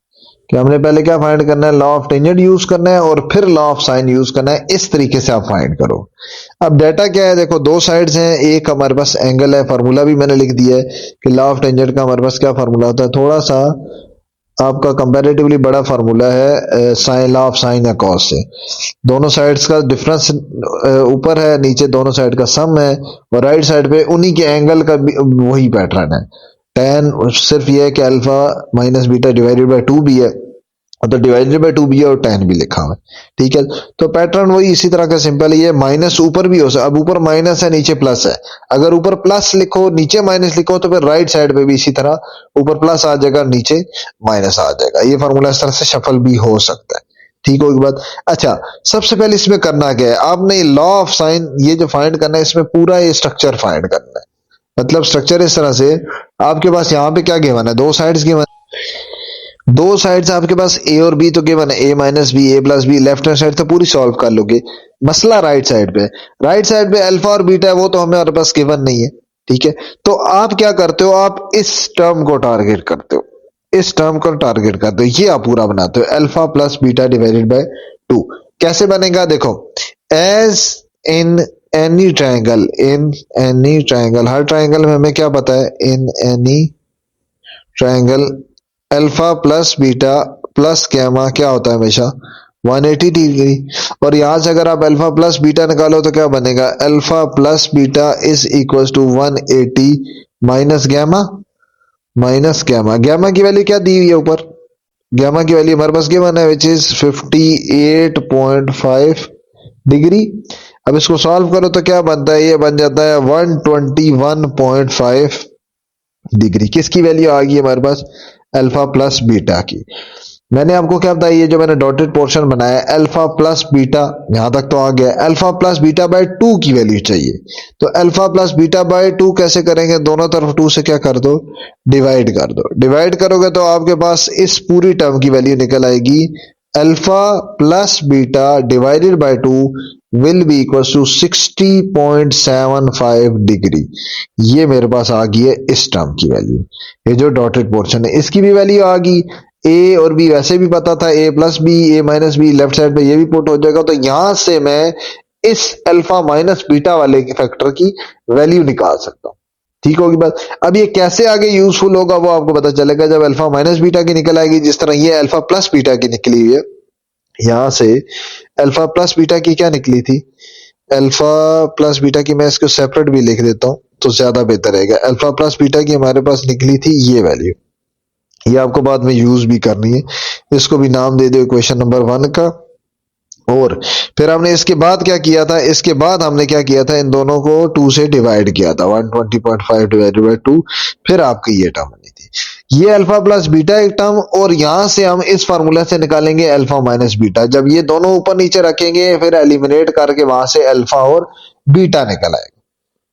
कि हमने पहले क्या फाइंड करना है, लॉ ऑफ टेंजेंट यूज करना है और फिर लॉ ऑफ साइन यूज करना है। इस तरीके से आप फाइंड करो। अब डेटा क्या है, देखो दो साइड्स हैं, एक हमारे पास एंगल है, फार्मूला भी मैंने लिख दिया है कि लॉ ऑफ टेंजेंट का हमारे पास क्या फार्मूला होता है, थोड़ा सा आपका कंपैरेटिवली बड़ा फार्मूला है साइन, लॉ ऑफ साइन या कॉस से। दोनों साइड्स का डिफरेंस ऊपर है, नीचे दोनों साइड का सम है, और राइट साइड पे उन्हीं के एंगल का भी वही पैटर्न है। टेन सिर्फ ये है कि alpha minus beta divided by 2 भी है, तो डिवाइडेड बाय 2 भी है और 10 भी लिखा हुआ है। ठीक है, तो पैटर्न वही इसी तरह का सिंपल है। माइनस ऊपर भी हो सकता, अब ऊपर माइनस है नीचे प्लस है, अगर ऊपर प्लस लिखो नीचे माइनस लिखो तो फिर राइट साइड पे भी इसी तरह ऊपर प्लस आ जाएगा नीचे माइनस आ जाएगा। ये फार्मूला इस तरह से शफल भी हो सकता है। ठीक होगी बात। अच्छा, सबसे पहले इसमें करना क्या है, आपने लॉ ऑफ साइन ये जो फाइंड करना है, इसमें पूरा ये स्ट्रक्चर फाइंड करना है। मतलब स्ट्रक्चर इस तरह से, आपके पास यहाँ पे क्या गिवन है, दो साइड्स गिवन, दो साइड्स आपके पास ए और बी तो गिवन है, A minus B, A plus B, left hand side तो पूरी सॉल्व कर लोगे। मसला राइट साइड पे, राइट साइड पे अल्फा और बीटा है, वो तो हमारे पास गिवन नहीं है। ठीक है, तो आप क्या करते हो, आप इस टर्म को टारगेट करते हो, इस टर्म को टारगेट करते हो, ये आप पूरा बनाते हो, alpha plus beta divided by 2। कैसे बनेगा देखो, as in any triangle, in any triangle, हर ट्रायंगल में हमें क्या पता है, in any triangle alpha plus beta plus gamma क्या होता है हमेशा 180 डिग्री। और यहां से अगर आप अल्फा प्लस बीटा निकालो तो क्या बनेगा, alpha plus beta is equal to 180 minus gamma, minus gamma, gamma की वैल्यू क्या दी हुई है ऊपर, गैमा की वैल्यू हमारे पास गिवन है विच इज 58.5 डिग्री। अब इसको सॉल्व करो तो क्या बनता है, ये बन जाता है 121.5 डिग्री। किसकी वैल्यू आ गई हमारे पास, अल्फा प्लस बीटा की। मैंने आपको क्या बताया, ये जो मैंने डॉटेड पोर्शन बनाया है, अल्फा प्लस बीटा यहां तक तो आ गया, अल्फा प्लस बीटा बाय 2 की वैल्यू चाहिए। तो अल्फा प्लस बीटा बाय 2 कैसे करेंगे, दोनों तरफ 2 से क्या कर दो, डिवाइड कर दो। डिवाइड करोगे तो आपके पास इस पूरी टर्म की वैल्यू निकल आएगी, alpha plus beta divided by 2 will be equal to 60.75 degree. ये मेरे पास आ गई है इस टर्म की वैल्यू, ये जो डॉटेड पोर्शन है इसकी भी वैल्यू आ गई। ए और बी वैसे भी पता था, ए प्लस बी, ए माइनस बी, लेफ्ट साइड पे ये भी पुट हो जाएगा। तो यहां से मैं इस अल्फा माइनस बीटा वाले के फैक्टर की वैल्यू निकाल सकता हूं। ठीक होगी बात। अब ये कैसे आगे यूजफुल होगा वो आपको पता चलेगा जब अल्फा माइनस बीटा की निकल आएगी, जिस तरह ये अल्फा प्लस बीटा की निकली हुई है। यहां से अल्फा प्लस बीटा की क्या निकली थी, अल्फा प्लस बीटा की मैं इसको सेपरेट भी लिख देता हूं तो ज्यादा बेहतर रहेगा। अल्फा प्लस बीटा की हमारे पास निकली थी ये वैल्यू, ये आपको बाद में यूज भी करनी है। इसको भी नाम दे दो इक्वेशन नंबर 1 का। और फिर हमने इसके बाद क्या किया था, इसके बाद हमने क्या किया था, इन दोनों को 2 से डिवाइड किया था, 120.5 डिवाइडेड बाय 2, फिर आपकी ये टर्म बनी थी, ये अल्फा प्लस बीटा एक टर्म। और यहां से हम इस फार्मूला से निकालेंगे अल्फा माइनस बीटा, जब ये दोनों ऊपर नीचे रखेंगे फिर एलिमिनेट करके वहां से अल्फा और बीटा निकल आएगा।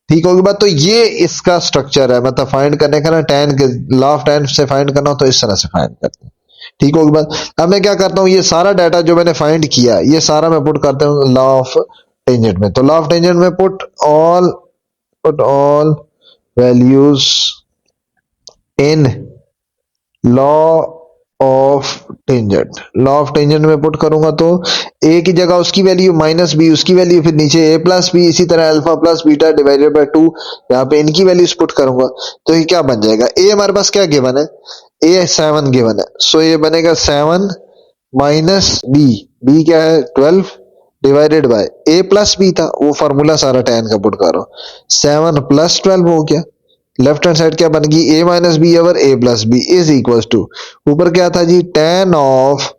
ठीक होगी बात। तो ये इसका स्ट्रक्चर है, मतलब फाइंड करने का ना, tan के लॉ ऑफ tan से फाइंड करना हो तो इस तरह से फाइंड करते हैं। ठीक होगी बात। अब मैं क्या करता हूं, ये सारा डाटा जो मैंने फाइंड किया ये सारा मैं पुट करता हूं लॉ ऑफ टेंजेंट में। तो लॉ ऑफ टेंजेंट में put all values in law of tangent, law of tangent में पुट करूंगा तो ए की जगह उसकी वैल्यू माइनस बी उसकी वैल्यू, फिर नीचे ए प्लस बी, इसी तरह alpha plus beta divided by 2, यहाँ पे इनकी वैल्यूज पुट करूंगा तो ये क्या बन जाएगा, ए हमारे पास क्या गिवन है, ए 7 गिवन है, सो ये बनेगा 7 माइनस बी, बी क्या है 12 divided by A plus B था, वो फार्मूला सारा tan का पुट करो, 7 प्लस 12 हो गया। लेफ्ट हैंड साइड क्या बन गई, A minus B over A plus B is equal to, ऊपर क्या था जी, tan of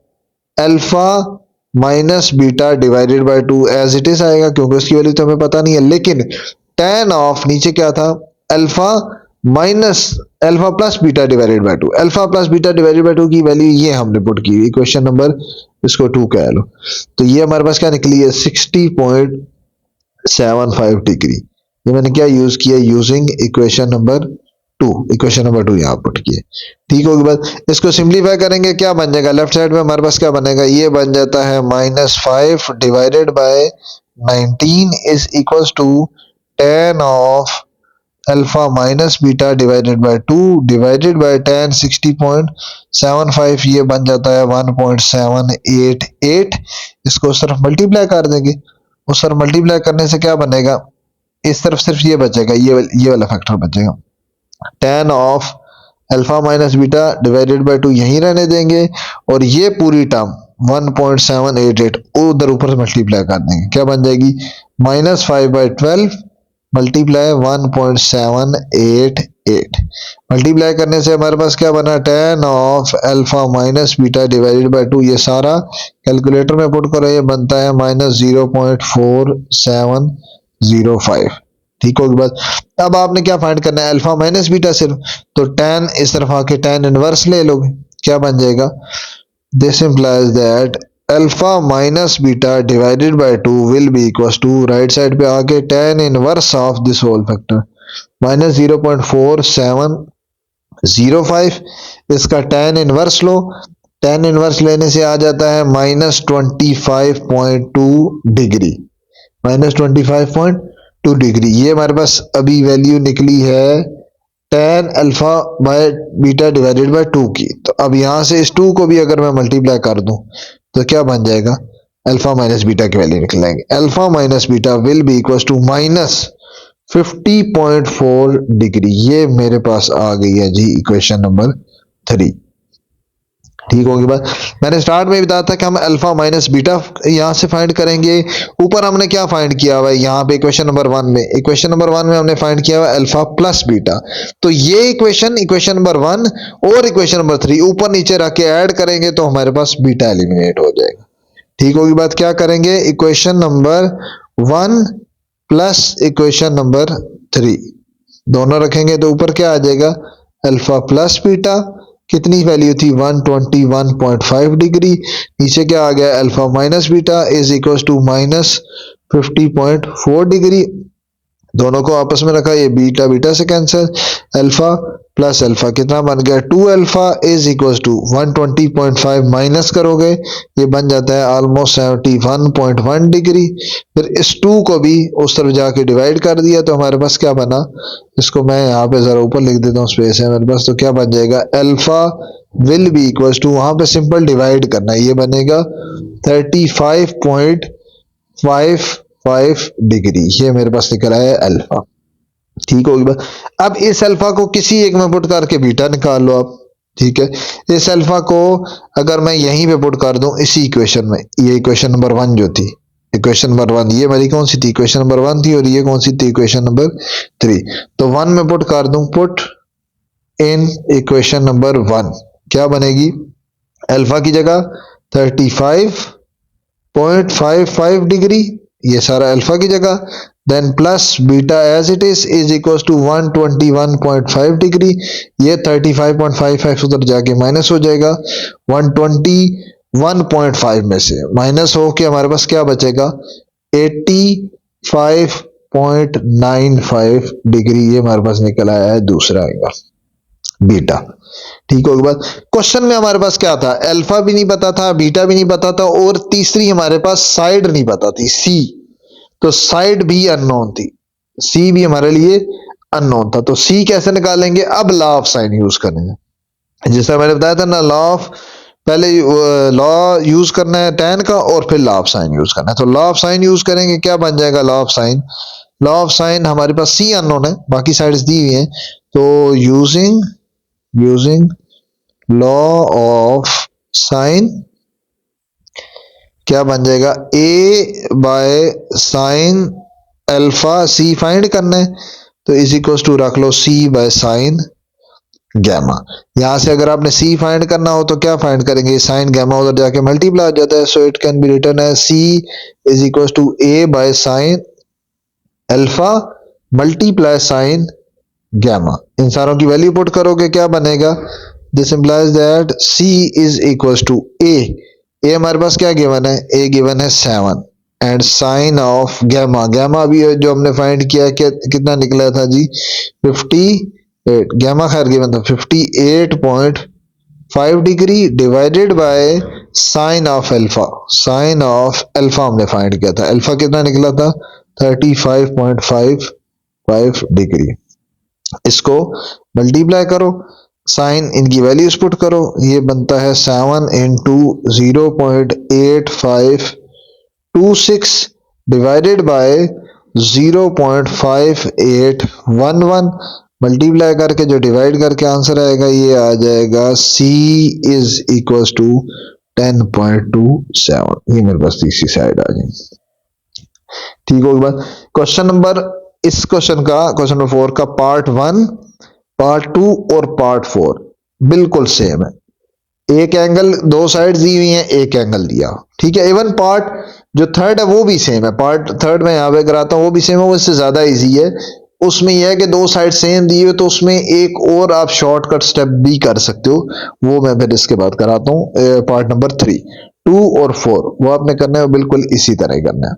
alpha minus beta divided by 2 as it is आएगा, क्योंकि उसकी वैल्यू तो हमें पता नहीं है। लेकिन tan ऑफ नीचे क्या था, alpha minus alpha plus beta divided by 2, alpha plus beta divided by 2 की वैल्यू ये हमने पुट की, इक्वेशन नंबर इसको 2 कह लो। तो ये हमारे पास क्या निकली है 60.75 डिग्री। ये मैंने क्या यूज किया, using equation number 2, equation number 2 यहाँ पुट किए। ठीक होगी बात। इसको सिंप्लीफाई करेंगे क्या बन जाएगा, लेफ्ट साइड में हमारे पास क्या बनेगा, ये बन जाता है -5 divided by 19 is equal to tan of alpha minus beta divided by 2 divided by tan 60.75, ये बन जाता है 1.788। इसको उस तरफ मल्टीप्लाई कर देंगे, उस तरफ मल्टीप्लाई करने से क्या बनेगा, इस तरफ सिर्फ ये बचेगा, ये वाला फैक्टर बचेगा। tan of alpha minus beta divided by 2 यहीं रहने देंगे, और ये पूरी टर्म 1.788 उधर ऊपर मल्टीप्लाई कर देंगे, क्या बन जाएगी, -5/12 मल्टीप्लाई 1.788। मल्टीप्लाई करने से हमारे पास क्या बना, tan of alpha minus beta divided by 2, ये सारा कैलकुलेटर में पुट करो, ये बनता है -0.4705। ठीक होगी बात। अब आपने क्या फाइंड करना है, अल्फा माइनस बीटा सिर्फ, तो tan इस तरफ आके tan इनवर्स ले लोगे, क्या बन जाएगा, this implies that alpha minus beta divided by 2 will be equal to, right side पे आके tan inverse of this whole factor -0.4705, इसका tan इनवर्स लो, tan इनवर्स लेने से आ जाता है -25.2 डिग्री, -25.2 डिग्री। ये हमारे पास अभी वैल्यू निकली है tan alpha by beta divided by 2 की। तो अब यहां से इस 2 को भी अगर मैं मल्टीप्लाई कर दूं तो क्या बन जाएगा, अल्फा माइनस बीटा की वैल्यू निकल आएगी, alpha minus beta will be equal to -50.4 degree. ये मेरे पास आ गई है जी इक्वेशन नंबर 3। ठीक होगी बात। मैंने स्टार्ट में बताया था कि हम अल्फा माइनस बीटा यहां से फाइंड करेंगे। ऊपर हमने क्या फाइंड किया हुआ है, यहाँ पे इक्वेशन नंबर 1 में, इक्वेशन नंबर 1 में हमने फाइंड किया हुआ है अल्फा प्लस बीटा। तो ये इक्वेशन नंबर 1 और इक्वेशन नंबर 3 ऊपर नीचे रख के ऐड करेंगे तो हमारे पास बीटा एलिमिनेट हो जाएगा। ठीक होगी बात। क्या करेंगे, equation number 1 plus equation number 3 दोनों रखेंगे तो ऊपर क्या आ जाएगा, अल्फा प्लस बीटा, कितनी वैल्यू थी 121.5 डिग्री, नीचे क्या आ गया, alpha minus beta is equal to -50.4 degree. दोनों को आपस में रखा, ये बीटा बीटा से कैंसिल, अल्फा प्लस अल्फा कितना बन गया, 2 alpha is equal to 120.5 minus करोगे ये बन जाता है ऑलमोस्ट 71.1 डिग्री। फिर इस 2 को भी उस तरफ जाके डिवाइड कर दिया तो हमारे पास क्या बना, इसको मैं यहाँ पे जरा ऊपर लिख देता हूँ, स्पेस है मेरे पास, तो क्या बन जाएगा, alpha will be equal to, वहां पे सिंपल डिवाइड करना है, ये बनेगा 35.55 डिग्री। ये मेरे पास निकला है अल्फा। ठीक होगी बात। अब इस अल्फा को किसी एक में पुट करके बीटा निकाल लो आप। ठीक है, इस अल्फा को अगर मैं यहीं पे पुट कर दूं इसी इक्वेशन में, ये इक्वेशन नंबर 1 जो थी, इक्वेशन नंबर 1 ये मेरी कौन सी थी, इक्वेशन नंबर 1 थी, और ये कौन सी थी, इक्वेशन नंबर 3। तो 1 में पुट कर दूं, पुट इन इक्वेशन नंबर 1, क्या बनेगी, अल्फा की जगह 35.55 डिग्री, ये सारा अल्फा की जगह, then plus beta as it is equal to 121.5 degree, ये 35.55 उधर जाके माइनस हो जाएगा, 121.5 में से माइनस हो के हमारे पास क्या बचेगा, 85.95 डिग्री। ये हमारे पास निकल आया है दूसरा आएगा बीटा। ठीक होगी बात। क्वेश्चन में हमारे पास क्या था, अल्फा भी नहीं पता था, बीटा भी नहीं पता था, और तीसरी हमारे पास साइड नहीं पता थी, सी। तो साइड भी अननोन थी, सी भी हमारे लिए अननोन था। तो सी कैसे निकालेंगे, अब लॉ ऑफ साइन यूज करेंगे। जैसा मैंने बताया था ना, पहले लॉ यूज करना है tan का और फिर लॉ ऑफ साइन यूज करना है। तो लॉ ऑफ साइन यूज करेंगे, क्या बन जाएगा, law of sine, law of sign हमारे पास सी अननोन है, बाकी साइड्स दी हुई हैं, तो यूजिंग लॉ ऑफ साइन क्या बन जाएगा, a by sine alpha, C find करना है तो इज इक्वल टू रख लो c बाय साइन गैमा। यहां से अगर आपने c फाइंड करना हो तो क्या फाइंड करेंगे, साइन गैमा उधर जाके मल्टीप्लाई हो जाता है, so it can be written as c is equal to a by sine alpha multiply sine gamma. इन सारों की वैल्यू पुट करोगे क्या बनेगा, this implies that c is equal to a हमारे पास क्या गिवन है, a गिवन है 7 and sine of gamma, gamma भी जो हमने फाइंड किया कितना निकला था जी 58, गैमा खैर गिवन था 58.5 degree divided by sine of alpha, sine of alpha हमने फाइंड किया था, अल्फा कितना निकला था 35.55 डिग्री। इसको मल्टीप्लाई करो, साइन इनकी वैल्यूज पुट करो, ये बनता है 7 इंटू 0.8526 डिवाइडेड बाय 0.5811, मल्टीप्लाई करके जो डिवाइड करके आंसर आएगा ये आ जाएगा C इज इक्वल टू 10.27। ये मेरे पास तीसरी साइड आ जाएगी। ठीक होगी बात। क्वेश्चन नंबर, इस क्वेश्चन नंबर 4 का पार्ट 1, पार्ट 2 और पार्ट 4 बिल्कुल सेम है। एक एंगल, दो साइड दी हुई है, एक एंगल दिया, ठीक है। इवन पार्ट जो थर्ड है वो भी सेम है, पार्ट थर्ड में यहाँ पे कराता हूँ वो भी सेम है, वो इससे ज्यादा इजी है। उसमें यह है कि दो साइड सेम दी हुई, तो उसमें एक और आप शॉर्टकट स्टेप भी कर सकते हो, वो मैं फिर इसके बाद कराता हूँ। पार्ट नंबर 3, 2 और 4 वो आपने करना है, बिल्कुल इसी तरह ही करना है।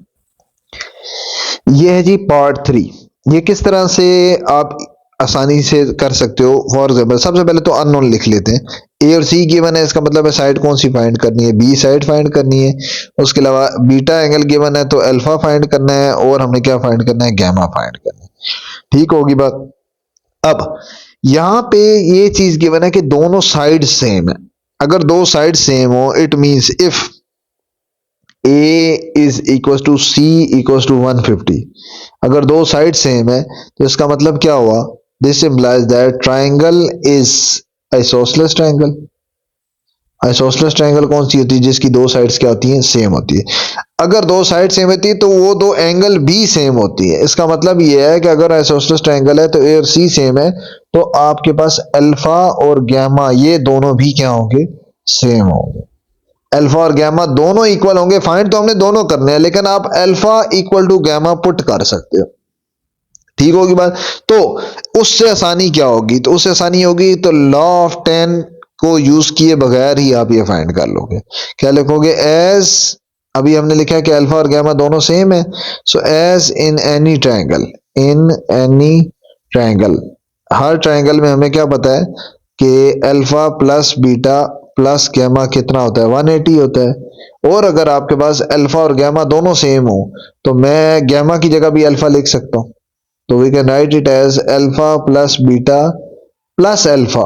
ये है जी पार्ट 3। ये किस तरह से आप आसानी से कर सकते हो। फॉर एग्जाम्पल सबसे पहले तो अननोन लिख लेते हैं। ए और सी गिवन है, इसका मतलब है साइड कौन सी फाइंड करनी है, बी साइड फाइंड करनी है। उसके अलावा बीटा एंगल गिवन है तो अल्फा फाइंड करना है, और हमने क्या फाइंड करना है, गैमा फाइंड करना है। ठीक होगी बात। अब यहां पे ये चीज गिवन है कि दोनों साइड सेम है। अगर दो साइड सेम हो, it means if A is equal to C equal to 150, अगर दो साइड सेम है तो इसका मतलब क्या हुआ, this implies that triangle is isosceles triangle. Isosceles triangle कौन सी होती है, जिसकी दो साइड्स क्या होती हैं, सेम होती है। अगर दो साइड सेम होती है तो वो दो एंगल भी सेम होती है। इसका मतलब ये है कि अगर आइसोसेलेस ट्राइंगल है तो ए और सी सेम है, तो आपके पास अल्फा और गैमा ये दोनों भी क्या होंगे, सेम होंगे। अल्फा और गैमा दोनों इक्वल होंगे। फाइंड तो हमने दोनों करने हैं, लेकिन आप alpha equal to gamma put कर सकते हो। ठीक होगी बात। तो उससे आसानी क्या होगी, तो उससे आसानी होगी तो लॉ ऑफ 10 को यूज किए बगैर ही आप ये फाइंड कर लोगे। क्या लिखोगे, एज, अभी हमने लिखा है कि अल्फा और गैमा दोनों सेम है, so as in any triangle, in any triangle, हर ट्राइंगल में हमें क्या पता है कि alpha plus beta plus gamma कितना होता है, 180 होता है। और अगर आपके पास अल्फा और गैमा दोनों सेम हो तो मैं गैमा की जगह भी अल्फा लिख सकता हूं, तो we can write it as alpha plus beta plus alpha.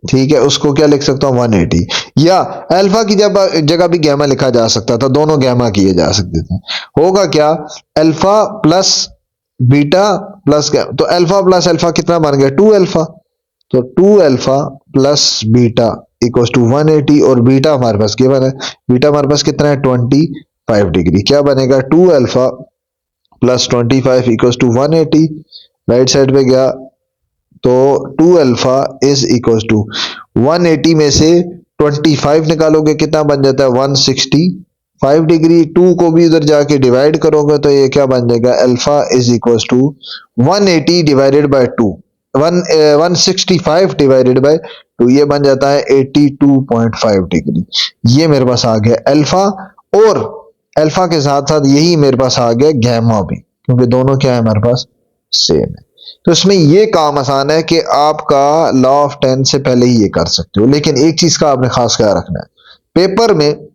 ठीक है, उसको क्या लिख सकता हूं, 180। या अल्फा की जगह भी गैमा लिखा जा सकता था, दोनों गैमा किए जा सकते थे। होगा क्या, alpha plus beta plus gamma, तो अल्फा प्लस अल्फा कितना बन गया, 2 अल्फा। तो 2 alpha plus beta equal to 180, और बीटा हमारे पास गिवन है, बीटा हमारे पास कितना है, 25 डिग्री। क्या बनेगा, 2 alpha plus 25 equal to 180। Right side पे गया तो 2 अल्फा इज इक्वल टू 180 में से 25 निकालोगे कितना बन जाता है, 165 डिग्री। 2 को भी उधर जाके डिवाइड करोगे तो ये क्या बन जाएगा, alpha is equal to 180 divided by 2, 165 divided by 2, ये बन जाता है 82.5 डिग्री। ये मेरे पास आ गया अल्फा, और अल्फा के साथ साथ यही मेरे पास आ गया गैमा भी, क्योंकि दोनों क्या है हमारे पास, सेम है। तो इसमें ये काम आसान है कि आपका लॉ ऑफ 10 से पहले ही ये कर सकते हो। लेकिन एक चीज का आपने खास ख्याल रखना है, पेपर में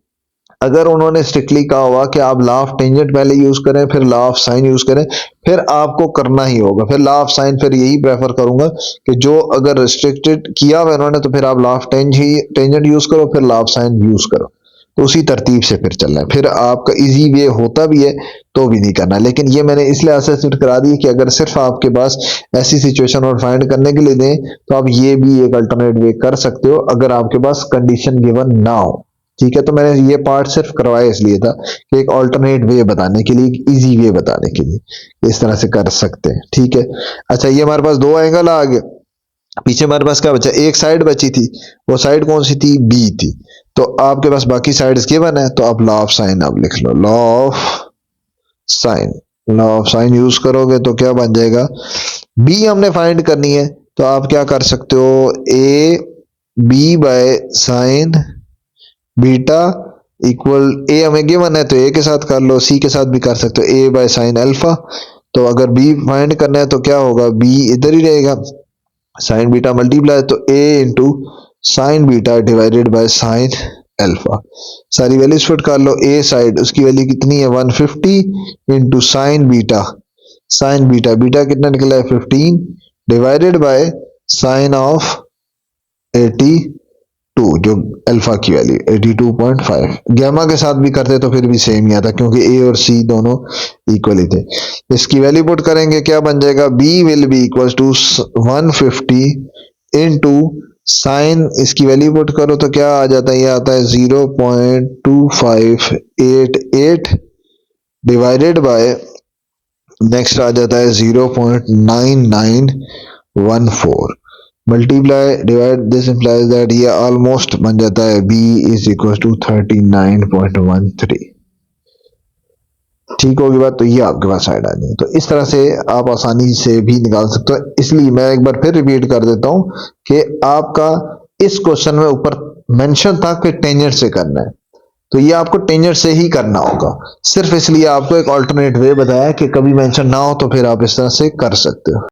अगर उन्होंने स्ट्रिक्टली कहा हुआ कि आप लॉ ऑफ टेंजेंट पहले यूज करें फिर लॉ ऑफ साइन यूज करें, फिर आपको करना ही होगा। फिर लॉ ऑफ साइन फिर यही प्रेफर करूंगा कि जो अगर रिस्ट्रिक्टेड किया हुआ इन्होंने तो फिर आप लॉ ऑफ टेंजेंट यूज करो, फिर लॉ ऑफ साइन यूज करो। तो उसी तरतीब से फिर चलना है, फिर आपका इजी वे होता भी है तो भी नहीं करना। लेकिन ये मैंने इसलिए असेसमेंट करा दी कि अगर सिर्फ आपके पास ऐसी सिचुएशन और फाइंड करने के लिए दें तो आप ये भी एक अल्टरनेट वे कर सकते हो, अगर आपके पास कंडीशन गिवन ना हो। ठीक है, तो मैंने ये पार्ट सिर्फ करवाया इसलिए था कि एक अल्टरनेट वे बताने के लिए, एक इजी वे बताने के लिए इस तरह से कर सकते हैं। ठीक है, अच्छा ये हमारे पास दो एंगल आ गए, पीछे हमारे पास क्या बचा, एक साइड बची थी, वो साइड कौन सी थी, बी थी। तो आपके पास बाकी साइड्स गिवन है, तो आप लॉ ऑफ साइन आप लिख लो, law of sine. Law of sine use करोगे तो क्या बन जाएगा, बी हमने फाइंड करनी है तो आप क्या कर सकते हो, A B by sine beta equal, A हमें गिवन है तो ए के साथ कर लो, सी के साथ भी कर सकते हो, ए बाय साइन अल्फा। तो अगर बी फाइंड करना है तो क्या होगा, बी इधर ही रहेगा, साइन बीटा मल्टीप्लाई, तो A into sine beta divided by sine alpha. सारी वैल्यूज पुट कर लो, ए साइड उसकी वैल्यू कितनी है, 150 into sine beta, sine beta beta कितना निकला है 15 डिवाइडेड बाय साइन ऑफ 82 जो अल्फा की वैल्यू 82.5। गैमा के साथ भी करते तो फिर भी सेम ही आता क्योंकि ए और सी दोनों इक्वल ही थे। इसकी वैल्यू पुट करेंगे, क्या बन जाएगा, b will be equal to 150 into sine, इसकी वैल्यू पुट करो तो क्या आ जाता है, ये आता है 0.2588 डिवाइडेड बाय नेक्स्ट आ जाता है 0.9914 multiply divide this implies that ये ऑलमोस्ट बन जाता है b इज इक्वल टू 39.13। ठीक होगी बात, तो ये आपके पास साइड आ जाएगी। तो इस तरह से आप आसानी से भी निकाल सकते हो। इसलिए मैं एक बार फिर रिपीट कर देता हूं कि आपका इस क्वेश्चन में ऊपर मेंशन था कि टेंजेंट से करना है, तो ये आपको टेंजेंट से ही करना होगा। सिर्फ इसलिए आपको एक ऑल्टरनेट वे बताया कि कभी मेंशन ना हो तो फिर आप इस तरह से कर सकते हो।